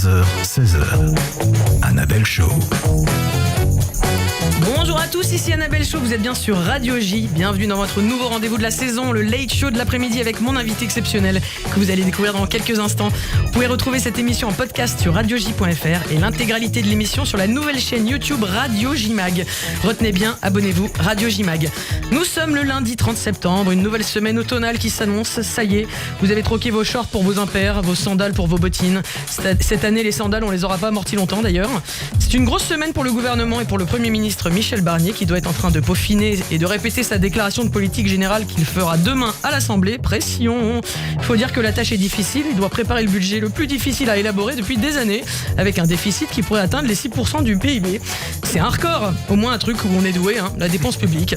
15h, 16h. Annabelle Show. Bonjour à tous, ici Annabelle Show, vous êtes bien sur Radio J. Bienvenue dans votre nouveau rendez-vous de la saison, le Late Show de l'après-midi avec mon invité exceptionnel que vous allez découvrir dans quelques instants. Vous pouvez retrouver cette émission en podcast sur radioj.fr et l'intégralité de l'émission sur la nouvelle chaîne YouTube Radio J Mag. Retenez bien, abonnez-vous, Radio J Mag. Nous sommes le lundi 30 septembre, une nouvelle semaine automnale qui s'annonce. Ça y est, vous avez troqué vos shorts pour vos impairs, vos sandales pour vos bottines. Cette année, les sandales, on les aura pas amorties longtemps d'ailleurs. C'est une grosse semaine pour le gouvernement et pour le Premier ministre Michel Barnier qui doit être en train de peaufiner et de répéter sa déclaration de politique générale qu'il fera demain à l'Assemblée. Pression. Il faut dire que la tâche est difficile. Il doit préparer le budget le plus difficile à élaborer depuis des années avec un déficit qui pourrait atteindre les 6% du PIB. C'est un record. Au moins un truc où on est doué, la dépense publique.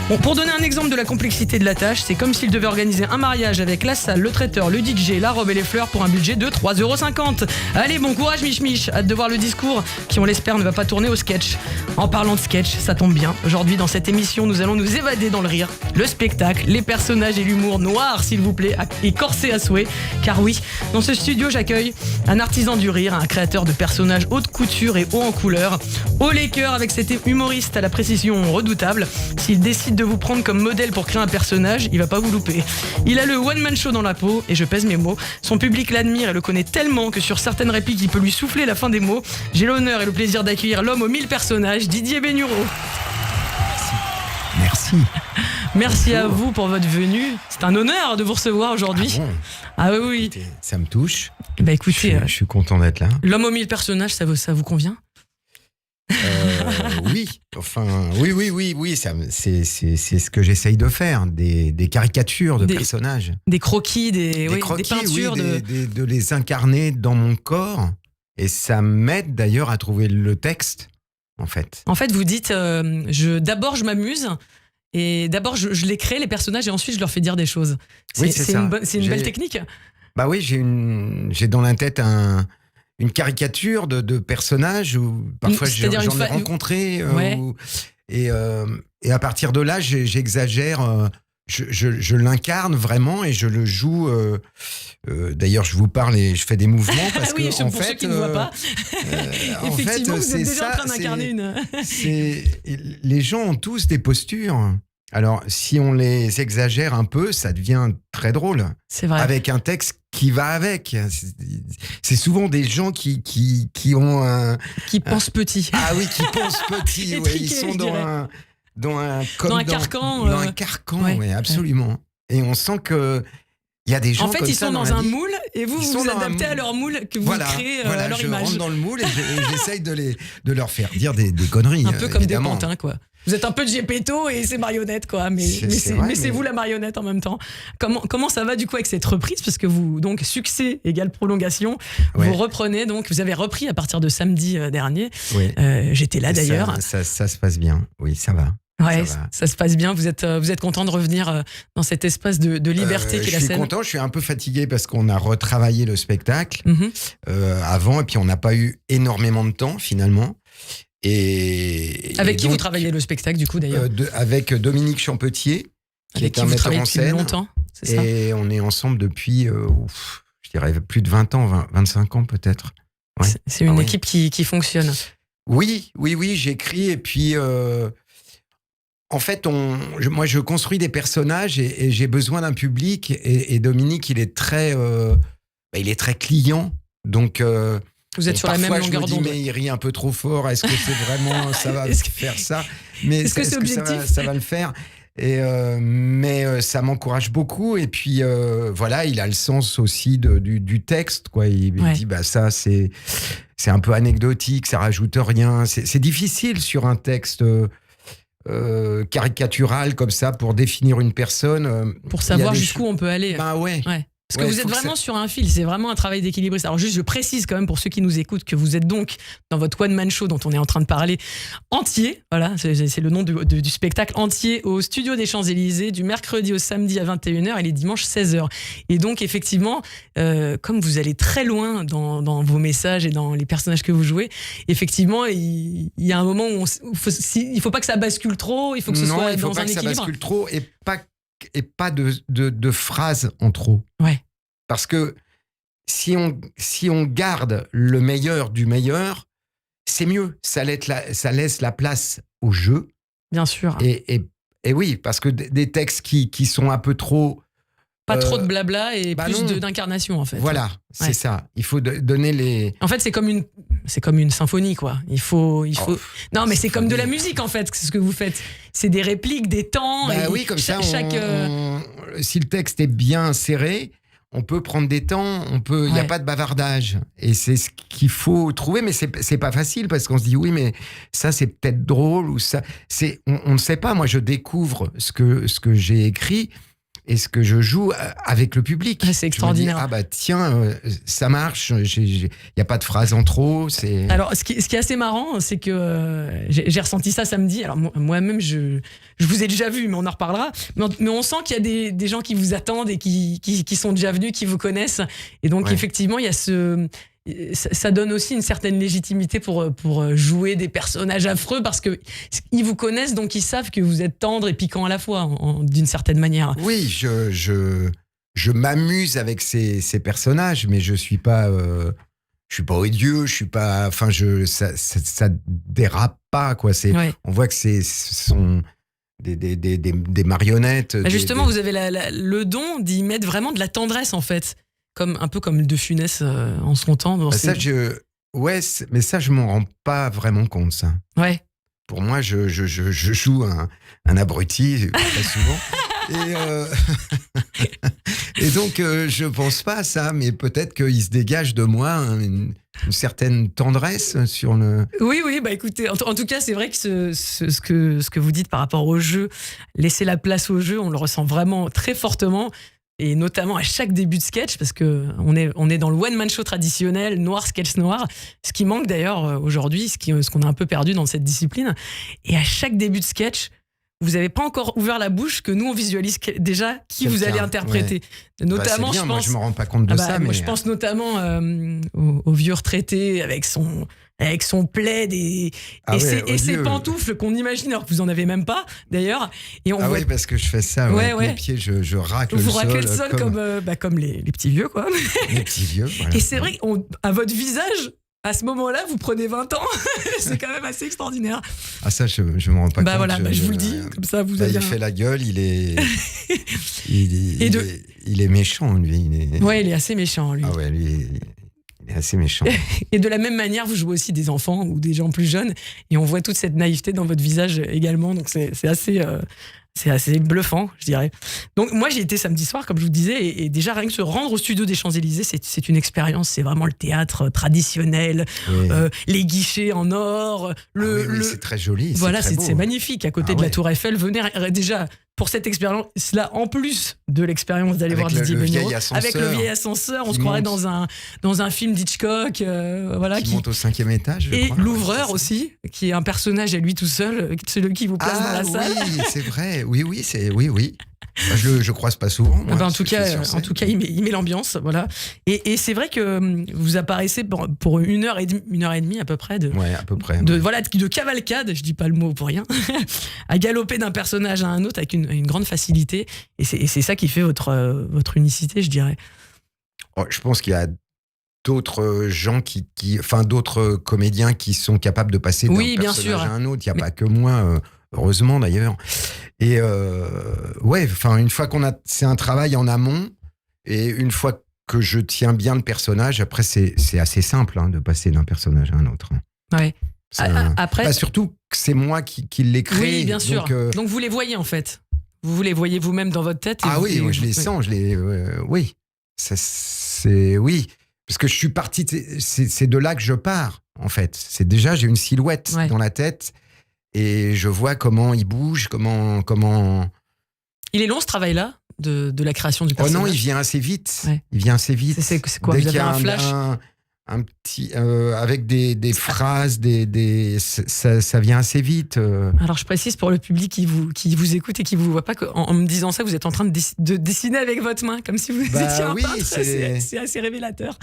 Bon, pour donner un exemple de la complexité de la tâche, c'est comme s'il devait organiser un mariage avec la salle, le traiteur, le DJ, la robe et les fleurs pour un budget de 3,50 €. Allez, bon courage Mich. Hâte de voir le discours qui, on l'espère, ne va pas tourner au sketch. En parlant de sketch, ça tombe bien. Aujourd'hui, dans cette émission, nous allons nous évader dans le rire, le spectacle, les personnages et l'humour noir, s'il vous plaît, et corsé à souhait. Car oui, dans ce studio, j'accueille un artisan du rire, un créateur de personnages haute couture et haut en couleur. Haut les cœurs avec cet humoriste à la précision redoutable. S'il décide de vous prendre comme modèle pour créer un personnage, il va pas vous louper. Il a le one-man show dans la peau, et je pèse mes mots. Son public l'admire et le connaît tellement que sur certaines répliques, il peut lui souffler la fin des mots. J'ai l'honneur et le plaisir d'accueillir l'homme aux 1000 personnages, Didier Bénureau. Merci. Merci à vous pour votre venue. C'est un honneur de vous recevoir aujourd'hui. Ah bon? Ah oui. Ça me touche. Bah écoutez, Je suis content d'être là. l'homme aux 1000 personnages, ça vous convient? Oui, c'est ce que j'essaye de faire, des caricatures de personnages. Des croquis, des peintures. De les incarner dans mon corps. Et ça m'aide d'ailleurs à trouver le texte, en fait. En fait, vous dites, d'abord je m'amuse, et d'abord je les crée, les personnages, et ensuite je leur fais dire des choses. Oui, c'est ça. C'est une belle technique. Bah oui, j'ai dans la tête une caricature de personnages où parfois j'en ai rencontré Ouais. et à partir de là j'exagère, je l'incarne vraiment et je le joue. D'ailleurs, je vous parle et je fais des mouvements parce oui, que en pour fait, ceux qui ne voient pas. Effectivement, vous êtes déjà en train d'incarner une. Les gens ont tous des postures. Alors, si on les exagère un peu, ça devient très drôle. C'est vrai. Avec un texte qui va avec. C'est souvent des gens qui ont un... Qui pensent petit. Ah oui, qui pensent petit. Ouais, ils sont dans un carcan. Dans un carcan, ouais, ouais, absolument. Ouais. Et on sent que il y a des gens en fait, comme ils ça sont dans un moule et vous vous adaptez à leur moule que vous créez à leur image. Je rentre dans le moule et j'essaye de leur faire dire des conneries. Un peu comme évidemment. des pantins, quoi. Vous êtes un peu Geppetto et c'est marionnette, quoi. Mais c'est vous la marionnette en même temps. Comment ça va du coup avec cette reprise? Parce que vous, donc, succès égale prolongation. Ouais. Vous reprenez, donc, vous avez repris à partir de samedi dernier. Oui. J'étais là d'ailleurs. Ça se passe bien. Oui, ça va. Ouais, ça se passe bien. Vous êtes content de revenir dans cet espace de liberté qu'est la scène? Je suis content, je suis un peu fatigué parce qu'on a retravaillé le spectacle avant et puis on n'a pas eu énormément de temps finalement. Avec qui vous travaillez le spectacle du coup d'ailleurs? Avec Dominique Champetier, qui est un metteur en scène. Longtemps, c'est ça? Et on est ensemble depuis, je dirais, plus de 20 ans, 25 ans peut-être. Ouais. C'est une équipe qui fonctionne. Oui, j'écris et puis... En fait, moi, je construis des personnages et j'ai besoin d'un public. Et Dominique, il est très client. Donc, vous êtes sur la même longueur d'onde. Mais il rit un peu trop fort. Est-ce que c'est vraiment ça va faire ça? Mais est-ce que c'est objectif? Ça va le faire? Mais ça m'encourage beaucoup. Et puis voilà, il a le sens aussi du texte, quoi. Il dit ça c'est un peu anecdotique, ça rajoute rien. C'est difficile sur un texte. Caricatural comme ça pour définir une personne pour savoir jusqu'où on peut aller. Bah ouais. Parce que vous êtes vraiment sur un fil, c'est vraiment un travail d'équilibriste. Alors juste, je précise quand même pour ceux qui nous écoutent que vous êtes donc dans votre one-man show dont on est en train de parler entier, voilà, c'est le nom du spectacle entier au Studio des Champs-Élysées du mercredi au samedi à 21h et les dimanches 16h. Et donc effectivement, comme vous allez très loin dans vos messages et dans les personnages que vous jouez, effectivement, il y a un moment où il faut pas que ça bascule trop, il faut que ce soit dans un équilibre. Non, il faut pas que ça bascule trop et pas de phrases en trop. Ouais. Parce que si on garde le meilleur du meilleur, c'est mieux. Ça laisse la place au jeu. Bien sûr. Et oui, parce que des textes qui sont un peu trop... Pas trop de blabla et plus non. d'incarnation, en fait. Voilà, c'est ça. Il faut donner les... En fait, c'est comme une symphonie, quoi. Il faut... Non, mais c'est comme de la musique, en fait, ce que vous faites. C'est des répliques, des temps. Oui, comme ça, si le texte est bien serré, on peut prendre des temps, il n'y a pas de bavardage. Et c'est ce qu'il faut trouver, mais c'est pas facile parce qu'on se dit, oui, mais ça, c'est peut-être drôle ou ça. On ne sait pas. Moi, je découvre ce que j'ai écrit et ce que je joue avec le public. C'est extraordinaire. Je me dis, tiens, ça marche, il n'y a pas de phrase en trop. Alors, ce qui est assez marrant, c'est que j'ai ressenti ça samedi. Alors, moi-même, je vous ai déjà vu, mais on en reparlera. Mais on sent qu'il y a des gens qui vous attendent et qui sont déjà venus, qui vous connaissent. Et donc, effectivement, il y a ça donne aussi une certaine légitimité pour jouer des personnages affreux parce qu'ils vous connaissent, donc ils savent que vous êtes tendre et piquant à la fois, d'une certaine manière. Oui, je m'amuse avec ces personnages, mais je suis pas odieux, je suis pas, enfin, ça dérape pas, quoi. On voit que ce sont des marionnettes. Justement, vous avez le don d'y mettre vraiment de la tendresse, en fait. Un peu comme De Funès en son temps. Mais ça, je m'en rends pas vraiment compte, ça. Ouais. Pour moi, je joue un abruti, très souvent. Et donc, je pense pas à ça, mais peut-être qu'il se dégage de moi une certaine tendresse sur le... Oui, écoutez, en tout cas, c'est vrai que ce que vous dites par rapport au jeu, laisser la place au jeu, on le ressent vraiment très fortement. Et notamment à chaque début de sketch, parce qu'on est dans le one-man show traditionnel, noir, sketch noir, ce qui manque d'ailleurs aujourd'hui, ce qu'on a un peu perdu dans cette discipline. Et à chaque début de sketch, vous n'avez pas encore ouvert la bouche que nous, on visualise déjà qui vous allez interpréter. Ouais. Notamment, c'est bien, je pense... Moi, je ne me rends pas compte de ça. Moi, je pense notamment au vieux retraité avec son plaid et ses pantoufles qu'on imagine, alors que vous en avez même pas d'ailleurs. Et oui, parce que je fais ça, avec mes pieds, je racle le sol. Vous raclez le sol comme les petits vieux, quoi. Les petits vieux, voilà. Et c'est vrai qu'à votre visage, à ce moment-là, vous prenez 20 ans. C'est quand même assez extraordinaire. Ah, ça, je me rends pas compte. Voilà, je vous le dis, comme ça, vous avez... Il fait la gueule, il est méchant, lui. Il est assez méchant, lui. Ah ouais, lui... Il est assez méchant. Et de la même manière, vous jouez aussi des enfants ou des gens plus jeunes, et on voit toute cette naïveté dans votre visage également, donc c'est assez bluffant, je dirais. Donc moi, j'ai été samedi soir, comme je vous disais, et déjà rien que se rendre au studio des Champs-Élysées, c'est une expérience, c'est vraiment le théâtre traditionnel, les guichets en or, c'est très joli. Voilà, c'est c'est magnifique, à côté de la Tour Eiffel. Venez déjà pour cette expérience-là, en plus de l'expérience d'aller voir Didier Bénureau, avec le vieil ascenseur, on se croirait dans un film d'Hitchcock, qui monte au 5e étage, je crois. Et l'ouvreur aussi, qui est un personnage à lui tout seul, celui qui vous place dans la salle. Oui, c'est vrai. Oui. Je croise pas souvent. Moi, en tout cas, il met l'ambiance, voilà. Et c'est vrai que vous apparaissez pour une heure et demie à peu près de cavalcade, je dis pas le mot pour rien, à galoper d'un personnage à un autre avec une grande facilité. Et c'est ça qui fait votre unicité, je dirais. Je pense qu'il y a d'autres gens d'autres comédiens qui sont capables de passer d'un personnage à un autre. Il n'y a pas que moi. Heureusement d'ailleurs. Et une fois c'est un travail en amont, et une fois que je tiens bien le personnage, après c'est assez simple de passer d'un personnage à un autre. Ouais. Après, surtout que c'est moi qui l'ai créé. Oui, bien sûr. Donc vous les voyez en fait. Vous les voyez vous-même dans votre tête. Oui, je les sens. Oui, oui. Parce que je suis parti. C'est de là que je pars en fait. C'est déjà j'ai une silhouette dans la tête. Et je vois comment il bouge, comment... Il est long ce travail-là, de la création du personnage? Oh non, il vient assez vite. Ouais. Il vient assez vite. C'est quoi? Vous avez un flash un petit... avec des phrases, ça vient assez vite. Alors je précise pour le public qui vous écoute et qui vous voit pas qu'en me disant ça, vous êtes en train de dessiner avec votre main, comme si vous étiez un peintre. C'est assez révélateur.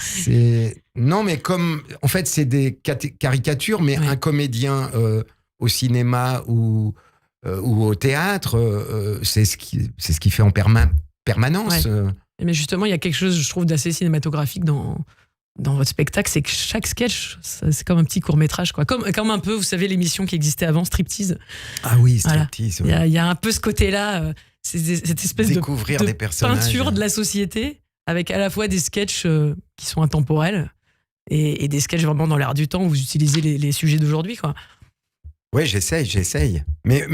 Non, mais comme... En fait, c'est des caricatures, mais un comédien... au cinéma ou au théâtre, c'est ce qui fait en permanence. Mais justement, il y a quelque chose, je trouve, d'assez cinématographique dans votre spectacle, c'est que chaque sketch, c'est comme un petit court-métrage, quoi. Comme un peu, vous savez, l'émission qui existait avant, Striptease. Ah oui, Striptease. Voilà. Il y a un peu ce côté-là, cette espèce Découvrir de des personnages. peinture de la société, avec à la fois des sketchs qui sont intemporels et des sketchs vraiment dans l'air du temps où vous utilisez les sujets d'aujourd'hui, quoi. Oui, j'essaye. Mais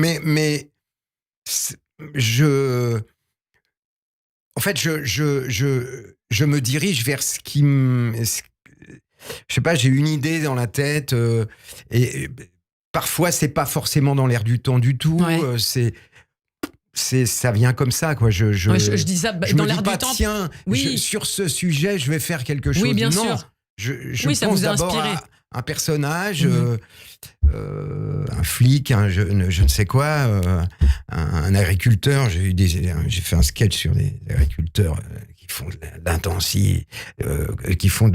en fait, je me dirige vers ce qui me... Je sais pas, j'ai une idée dans la tête et parfois, c'est pas forcément dans l'air du temps du tout. Ouais. Ça vient comme ça, quoi. Je dis ça dans l'air du temps. Tiens, oui. sur ce sujet, je vais faire quelque chose. Oui, bien non, sûr. Je ça pense vous a d'abord inspiré. à un personnage, un flic, je ne sais quoi, un agriculteur. J'ai fait un sketch sur des agriculteurs qui font de l'intensif, qui font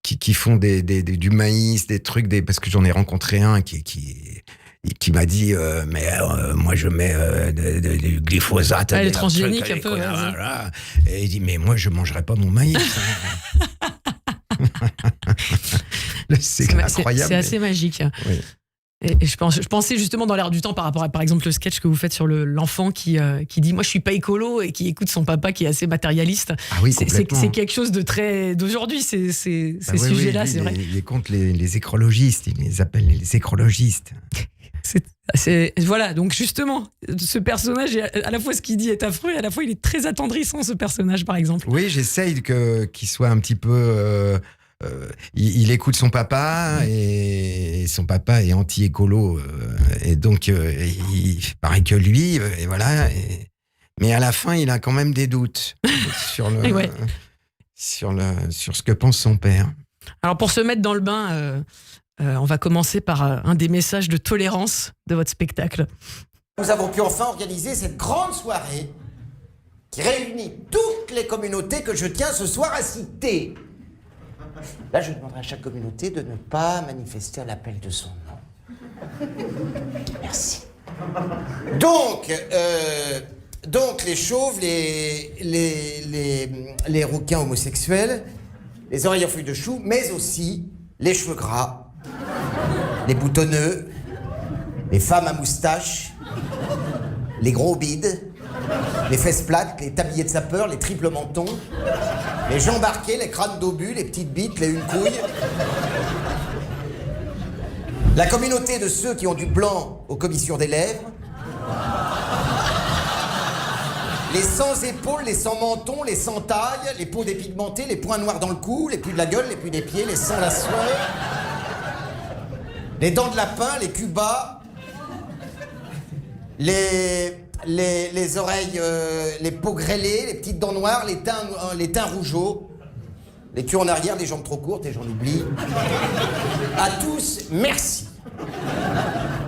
qui font du maïs, des trucs, parce que j'en ai rencontré un qui m'a dit moi je mets du glyphosate, les transgéniques un peu. Et il dit mais moi je mangerai pas mon maïs. C'est incroyable. C'est assez magique. Oui. Et je pensais justement dans l'air du temps par rapport à, par exemple, le sketch que vous faites sur l'enfant qui dit moi je suis pas écolo et qui écoute son papa qui est assez matérialiste. Ah oui, complètement. C'est quelque chose de très d'aujourd'hui, ces sujets-là, c'est vrai. Il est contre les écologistes, il les appelle les écologistes. Voilà, donc justement, ce personnage, à la fois ce qu'il dit est affreux et à la fois il est très attendrissant, ce personnage, par exemple. Oui, j'essaye qu'il soit un petit peu... il écoute son papa et son papa est anti-écolo et donc il paraît que lui et voilà. Mais à la fin, il a quand même des doutes sur ce que pense son père. Alors pour se mettre dans le bain... on va commencer par un des messages de tolérance de votre spectacle. Nous avons pu enfin organiser cette grande soirée qui réunit toutes les communautés que je tiens ce soir à citer. Là, je demanderai à chaque communauté de ne pas manifester à l'appel de son nom. Merci. Donc les chauves, les rouquins homosexuels, les oreilles en feuilles de chou, mais aussi les cheveux gras, les boutonneux, les femmes à moustache, les gros bides, les fesses plates, les tabliers de sapeur, les triples mentons, les jambes arquées, les crânes d'obus, les petites bites, les une couille. La communauté de ceux qui ont du blanc aux commissures des lèvres. Les sans épaules, les sans menton, les sans taille, les peaux dépigmentées, les points noirs dans le cou, les plis de la gueule, les plis des pieds, les sans la sueur. Les dents de lapin, les cubas, les oreilles, les peaux grêlées, les petites dents noires, les teints rougeaux, les culs en arrière, les jambes trop courtes, et j'en oublie. À tous, merci.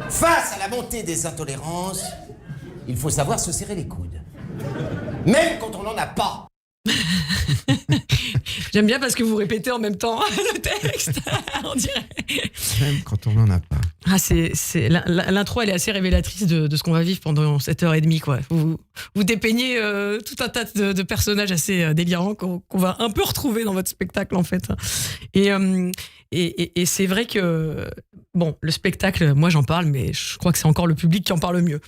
Face à la montée des intolérances, il faut savoir se serrer les coudes. Même quand on n'en a pas. J'aime bien parce que vous répétez en même temps le texte, on dirait. Même quand on n'en a pas. L'intro, elle est assez révélatrice de ce qu'on va vivre pendant 7h30, quoi. Vous dépeignez tout un tas de personnages assez délirants qu'on va un peu retrouver dans votre spectacle, en fait. Et c'est vrai que, bon, le spectacle, moi j'en parle, mais je crois que c'est encore le public qui en parle mieux.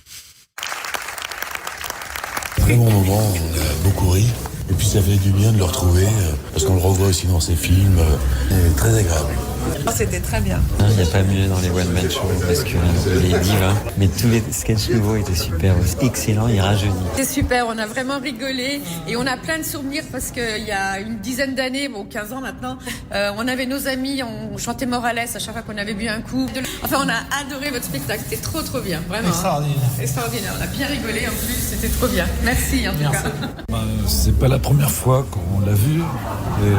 Très bon moment, on a beaucoup ri. Et puis ça fait du bien de le retrouver, parce qu'on le revoit aussi dans ses films. C'est très agréable. C'était très bien. Il n'y a pas mieux dans les one-man shows parce que les divas, mais tous les sketchs nouveaux étaient super aussi. Excellent, il rajeunit. C'est super, on a vraiment rigolé et on a plein de souvenirs parce qu'il y a une dizaine d'années, 15 ans maintenant, on avait nos amis, on chantait Morales à chaque fois qu'on avait bu un coup. Enfin, on a adoré votre spectacle, c'était trop trop bien, vraiment. Extraordinaire. Extraordinaire, on a bien rigolé en plus, c'était trop bien. Merci en tout cas. C'est pas la première fois qu'on l'a vu et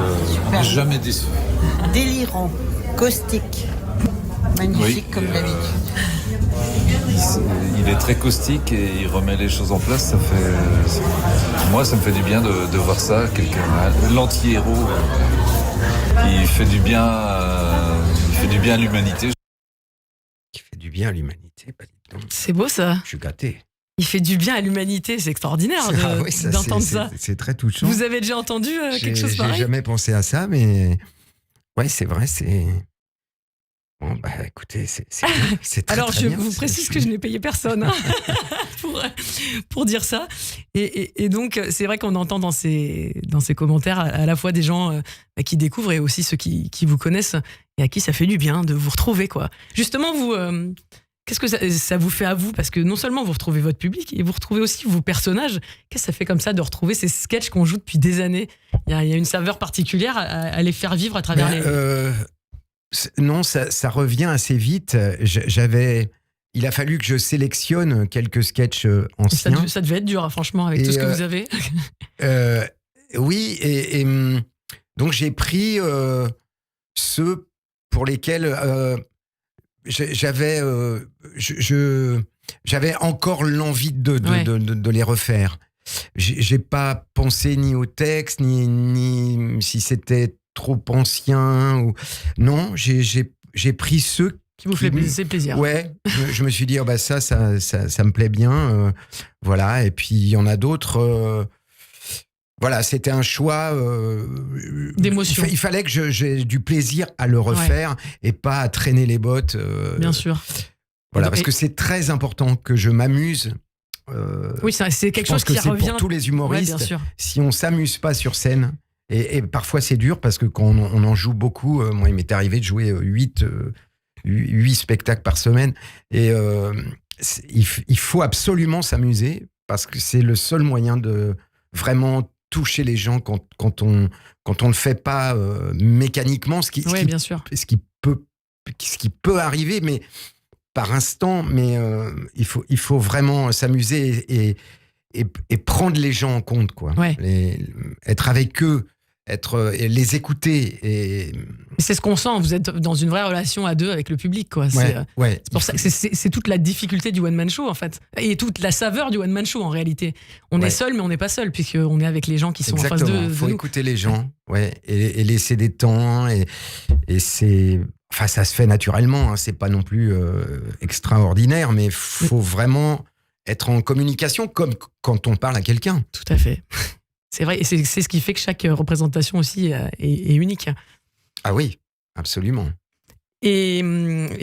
on n'est jamais déçu. Délirant, caustique, magnifique comme d'habitude. Il est très caustique et il remet les choses en place. Moi, ça me fait du bien de voir ça. L'anti-héros qui fait du bien, à l'humanité. Qui fait du bien à l'humanité, pas du tout. C'est beau ça. Je suis gâté. Il fait du bien à l'humanité, c'est extraordinaire d'entendre ça. C'est très touchant. Vous avez déjà entendu quelque chose pareil ? J'ai jamais pensé à ça, mais ouais, c'est vrai, c'est... Bon, bah écoutez, c'est très, alors, très je bien, vous précise que je n'ai payé personne pour dire ça. Et donc, c'est vrai qu'on entend dans ces commentaires à la fois des gens qui découvrent et aussi ceux qui vous connaissent et à qui ça fait du bien de vous retrouver, quoi. Justement, vous, qu'est-ce que ça vous fait à vous ? Parce que non seulement vous retrouvez votre public, et vous retrouvez aussi vos personnages. Qu'est-ce que ça fait comme ça de retrouver ces sketchs qu'on joue depuis des années ? Il y a une saveur particulière à les faire vivre à travers Non, ça revient assez vite. Il a fallu que je sélectionne quelques sketchs anciens. Ça devait être dur, franchement, avec tout ce que vous avez. Oui, et donc j'ai pris ceux pour lesquels j'avais encore l'envie de les refaire. J'ai pas pensé ni au texte, ni si c'était trop ancien ou non, j'ai pris ceux qui vous fait plaisir. Ouais, je me suis dit ça me plaît bien, voilà. Et puis il y en a d'autres. Voilà, c'était un choix d'émotion. Il fallait que j'ai du plaisir à le refaire et pas à traîner les bottes. Bien sûr. Voilà, parce que c'est très important que je m'amuse. Oui, c'est quelque chose qui revient pour tous les humoristes. Ouais, bien sûr. Si on s'amuse pas sur scène. Et parfois c'est dur parce que quand on en joue beaucoup, moi il m'est arrivé de jouer 8 spectacles par semaine et il faut absolument s'amuser parce que c'est le seul moyen de vraiment toucher les gens quand on le fait pas mécaniquement, ce qui peut arriver, mais par instant, mais il faut vraiment s'amuser et prendre les gens en compte, quoi. Ouais. Être avec eux, les écouter. Et c'est ce qu'on sent, vous êtes dans une vraie relation à deux avec le public, quoi. C'est pour ça que c'est toute la difficulté du one-man show, en fait. Et toute la saveur du one-man show, en réalité. On est seul, mais on n'est pas seul, puisqu'on est avec les gens qui sont en face de nous. Il faut écouter les gens, et laisser des temps. Et c'est... Enfin, ça se fait naturellement, hein, c'est pas non plus extraordinaire, mais il faut vraiment être en communication comme quand on parle à quelqu'un. Tout à fait. C'est vrai, et c'est ce qui fait que chaque représentation aussi est unique. Ah oui, absolument. Et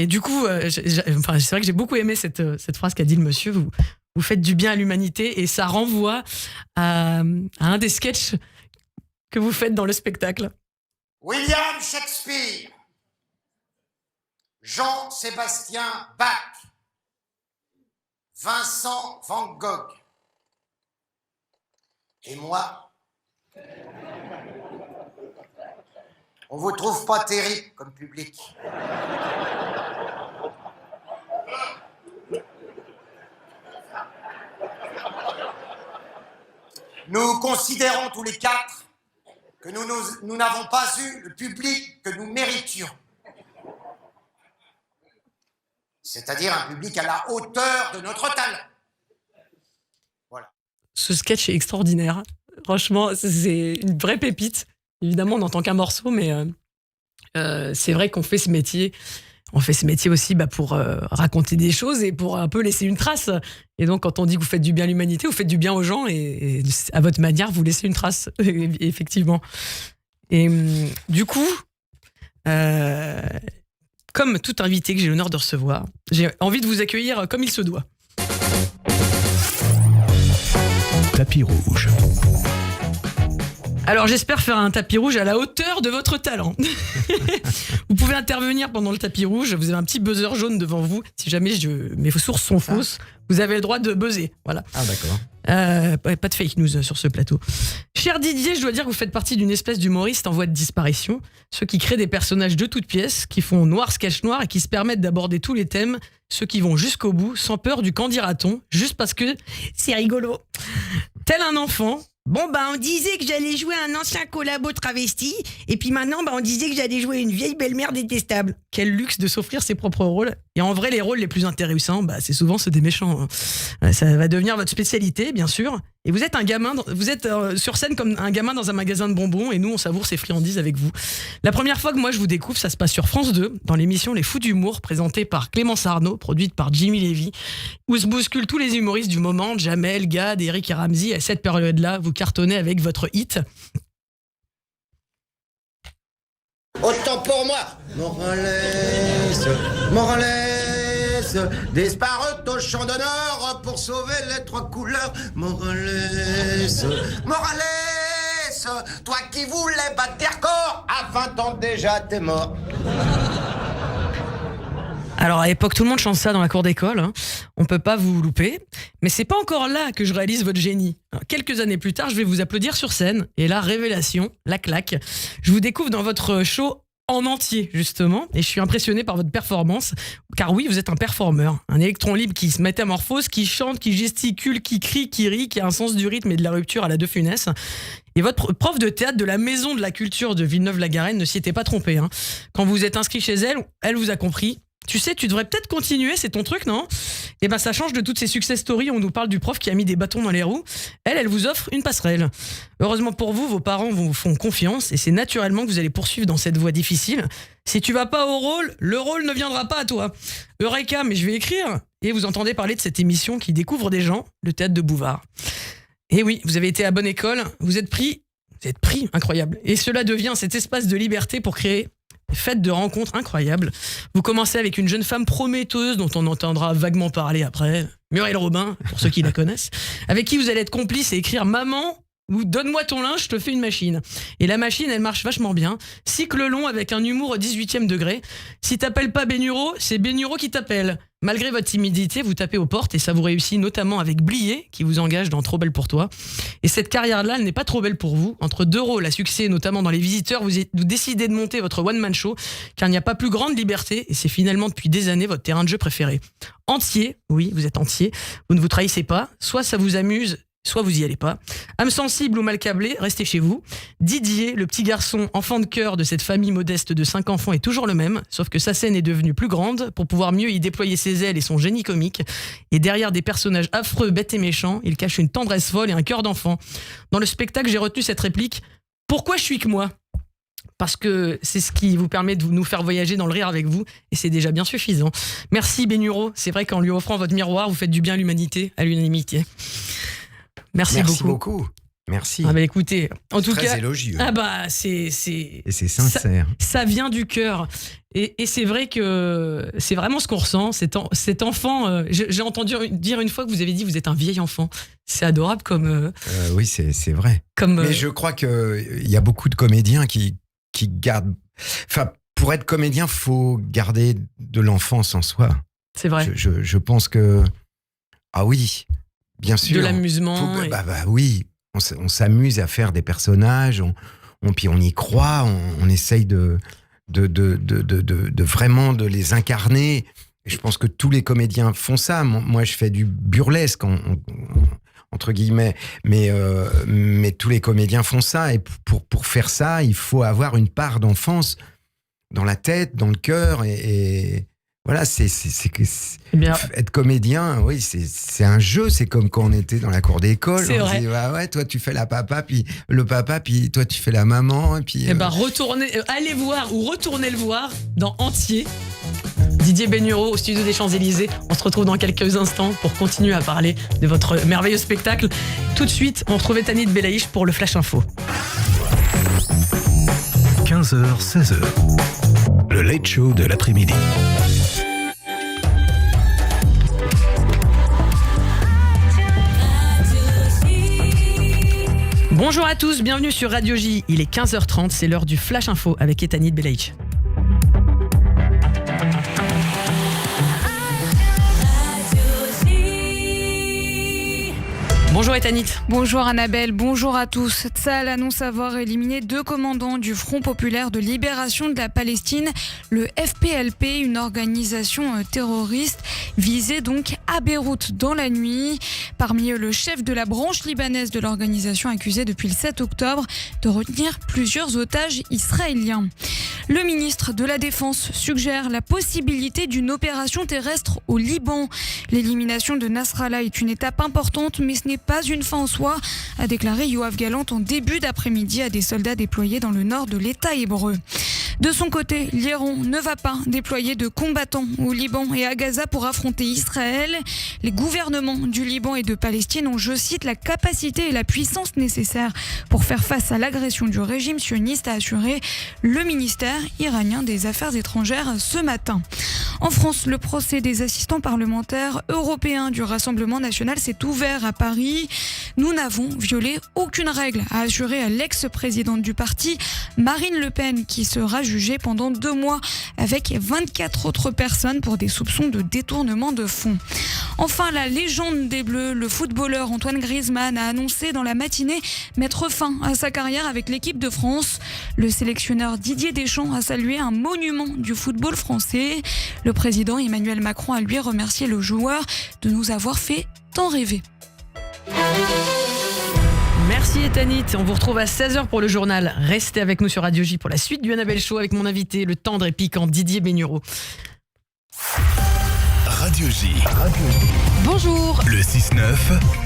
du coup, c'est vrai que j'ai beaucoup aimé cette phrase qu'a dit le monsieur, vous faites du bien à l'humanité, et ça renvoie à un des sketchs que vous faites dans le spectacle. William Shakespeare, Jean-Sébastien Bach, Vincent Van Gogh. Et moi, on vous trouve pas terrible comme public. Nous considérons tous les quatre que nous n'avons pas eu le public que nous méritions. C'est-à-dire un public à la hauteur de notre talent. Voilà. Ce sketch est extraordinaire. Franchement, c'est une vraie pépite. Évidemment, on n'entend qu'un morceau, mais c'est vrai qu'on fait ce métier. On fait ce métier aussi pour raconter des choses et pour un peu laisser une trace. Et donc, quand on dit que vous faites du bien à l'humanité, vous faites du bien aux gens et à votre manière, vous laissez une trace, effectivement. Et du coup, comme tout invité que j'ai l'honneur de recevoir, j'ai envie de vous accueillir comme il se doit. Tapis rouge. Alors j'espère faire un tapis rouge à la hauteur de votre talent. Vous pouvez intervenir pendant le tapis rouge, vous avez un petit buzzer jaune devant vous. Si jamais mes sources sont fausses, vous avez le droit de buzzer. Voilà. Ah d'accord. Pas de fake news sur ce plateau. Cher Didier, je dois dire que vous faites partie d'une espèce d'humoriste en voie de disparition. Ceux qui créent des personnages de toutes pièces, qui font noir sketch noir et qui se permettent d'aborder tous les thèmes. Ceux qui vont jusqu'au bout, sans peur du qu'en dira-t-on, juste parce que c'est rigolo. Tel un enfant. Bon, on disait que j'allais jouer un ancien collabo travesti, et puis maintenant, on disait que j'allais jouer une vieille belle-mère détestable. Quel luxe de s'offrir ses propres rôles. Et en vrai, les rôles les plus intéressants, c'est souvent ceux des méchants. Ça va devenir votre spécialité, bien sûr. Et vous êtes sur scène comme un gamin dans un magasin de bonbons et nous on savoure ces friandises avec vous. La première fois que moi je vous découvre, ça se passe sur France 2 dans l'émission Les Fous d'humour présentée par Clémence Arnaud, produite par Jimmy Lévy, où se bousculent tous les humoristes du moment, Jamel, Gad, Eric et Ramzy. À cette période-là, vous cartonnez avec votre hit. Autant pour moi. Morales, disparut au champ d'honneur pour sauver les 3 couleurs. Morales, toi qui voulais battre tes records, à 20 ans déjà t'es mort. Alors à l'époque, tout le monde chante ça dans la cour d'école, hein. On peut pas vous louper. Mais c'est pas encore là que je réalise votre génie. Alors, quelques années plus tard, je vais vous applaudir sur scène. Et là, révélation, la claque. Je vous découvre dans votre show en entier, justement. Et je suis impressionné par votre performance. Car oui, vous êtes un performeur. Un électron libre qui se métamorphose, qui chante, qui gesticule, qui crie, qui rit, qui a un sens du rythme et de la rupture à la De Funès. Et votre prof de théâtre de la Maison de la Culture de Villeneuve-la-Garenne ne s'y était pas trompé, hein. Quand vous êtes inscrit chez elle, elle vous a compris. Tu sais, tu devrais peut-être continuer, c'est ton truc, non ? Et ben ça change de toutes ces success stories où on nous parle du prof qui a mis des bâtons dans les roues. Elle vous offre une passerelle. Heureusement pour vous, vos parents vous font confiance et c'est naturellement que vous allez poursuivre dans cette voie difficile. Si tu vas pas au rôle, le rôle ne viendra pas à toi. Eureka, mais je vais écrire. Et vous entendez parler de cette émission qui découvre des gens, le théâtre de Bouvard. Et oui, vous avez été à bonne école, vous êtes pris, incroyable. Et cela devient cet espace de liberté pour créer fête de rencontres incroyables. Vous commencez avec une jeune femme prometteuse dont on entendra vaguement parler après, Muriel Robin, pour ceux qui la connaissent, avec qui vous allez être complice et écrire « Maman » ou « Donne-moi ton linge, je te fais une machine ». Et la machine, elle marche vachement bien. Cycle long avec un humour au 18e degré. Si t'appelles pas Bénureau, c'est Bénureau qui t'appelle. Malgré votre timidité, vous tapez aux portes et ça vous réussit notamment avec Blier, qui vous engage dans Trop belle pour toi. Et cette carrière-là, elle n'est pas trop belle pour vous. Entre 2 rôles à succès, notamment dans Les Visiteurs, vous décidez de monter votre one-man show, car il n'y a pas plus grande liberté, et c'est finalement depuis des années votre terrain de jeu préféré. Entier, oui, vous êtes entier, vous ne vous trahissez pas, soit ça vous amuse, soit vous y allez pas. Âme sensible ou mal câblée, restez chez vous. Didier, le petit garçon enfant de cœur de cette famille modeste de 5 enfants est toujours le même, sauf que sa scène est devenue plus grande pour pouvoir mieux y déployer ses ailes et son génie comique. Et derrière des personnages affreux, bêtes et méchants, il cache une tendresse folle et un cœur d'enfant. Dans le spectacle, j'ai retenu cette réplique « Pourquoi je suis que moi ?» Parce que c'est ce qui vous permet de nous faire voyager dans le rire avec vous, et c'est déjà bien suffisant. Merci Bénureau, c'est vrai qu'en lui offrant votre miroir, vous faites du bien à l'humanité, à l'unanimité. Merci beaucoup. Merci. Ah bah écoutez, en tout très cas, élogieux. Ah bah c'est et c'est sincère. Ça vient du cœur. Et c'est vrai que c'est vraiment ce qu'on ressent. Cet enfant, j'ai entendu dire une fois que vous avez dit vous êtes un vieil enfant. C'est adorable comme. Oui, c'est vrai. Mais je crois qu'il y a beaucoup de comédiens qui gardent. Enfin, pour être comédien, faut garder de l'enfance en soi. C'est vrai. Je pense que ah oui. Bien sûr. De l'amusement. Bah oui, on s'amuse à faire des personnages, puis on y croit, on essaye de vraiment de les incarner. Et je pense que tous les comédiens font ça. Moi, je fais du burlesque, entre guillemets, mais tous les comédiens font ça. Et pour faire ça, il faut avoir une part d'enfance dans la tête, dans le cœur, et voilà, être comédien, oui, c'est un jeu. C'est comme quand on était dans la cour d'école. C'est vrai. Dit, ah ouais, toi tu fais la papa, puis le papa, puis toi tu fais la maman, et puis. Allez voir ou retournez le voir dans Entier. Didier Bénureau au studio des Champs-Élysées. On se retrouve dans quelques instants pour continuer à parler de votre merveilleux spectacle. Tout de suite, on retrouve Tanit Belaïch pour le Flash Info. 15h, 16h. Le Late Show de l'après-midi. Bonjour à tous, bienvenue sur Radio J. Il est 15h30, c'est l'heure du Flash Info avec Tanit Belaïch. Bonjour Etanit. Bonjour Annabelle, bonjour à tous. Tsahal annonce avoir éliminé 2 commandants du Front populaire de libération de la Palestine, le FPLP, une organisation terroriste visée donc à Beyrouth dans la nuit. Parmi eux, le chef de la branche libanaise de l'organisation accusé depuis le 7 octobre de retenir plusieurs otages israéliens. Le ministre de la Défense suggère la possibilité d'une opération terrestre au Liban. L'élimination de Nasrallah est une étape importante, mais ce n'est pas une fin en soi, a déclaré Yoav Gallant en début d'après-midi à des soldats déployés dans le nord de l'État hébreu. De son côté, l'Iran ne va pas déployer de combattants au Liban et à Gaza pour affronter Israël. Les gouvernements du Liban et de Palestine ont, je cite, la capacité et la puissance nécessaires pour faire face à l'agression du régime sioniste, a assuré le ministère iranien des Affaires étrangères ce matin. En France, le procès des assistants parlementaires européens du Rassemblement national s'est ouvert à Paris. Nous n'avons violé aucune règle, a assuré l'ex-présidente du parti, Marine Le Pen, qui sera jugée pendant 2 mois avec 24 autres personnes pour des soupçons de détournement de fonds. Enfin, la légende des Bleus, le footballeur Antoine Griezmann a annoncé dans la matinée mettre fin à sa carrière avec l'équipe de France. Le sélectionneur Didier Deschamps a salué un monument du football français. Le président Emmanuel Macron a lui remercié le joueur de nous avoir fait tant rêver. Merci Ethanit, on vous retrouve à 16h pour le journal. Restez avec nous sur Radio J pour la suite du Annabelle Show avec mon invité, le tendre et piquant Didier Bénureau. Radio J. Bonjour. Le 6-9,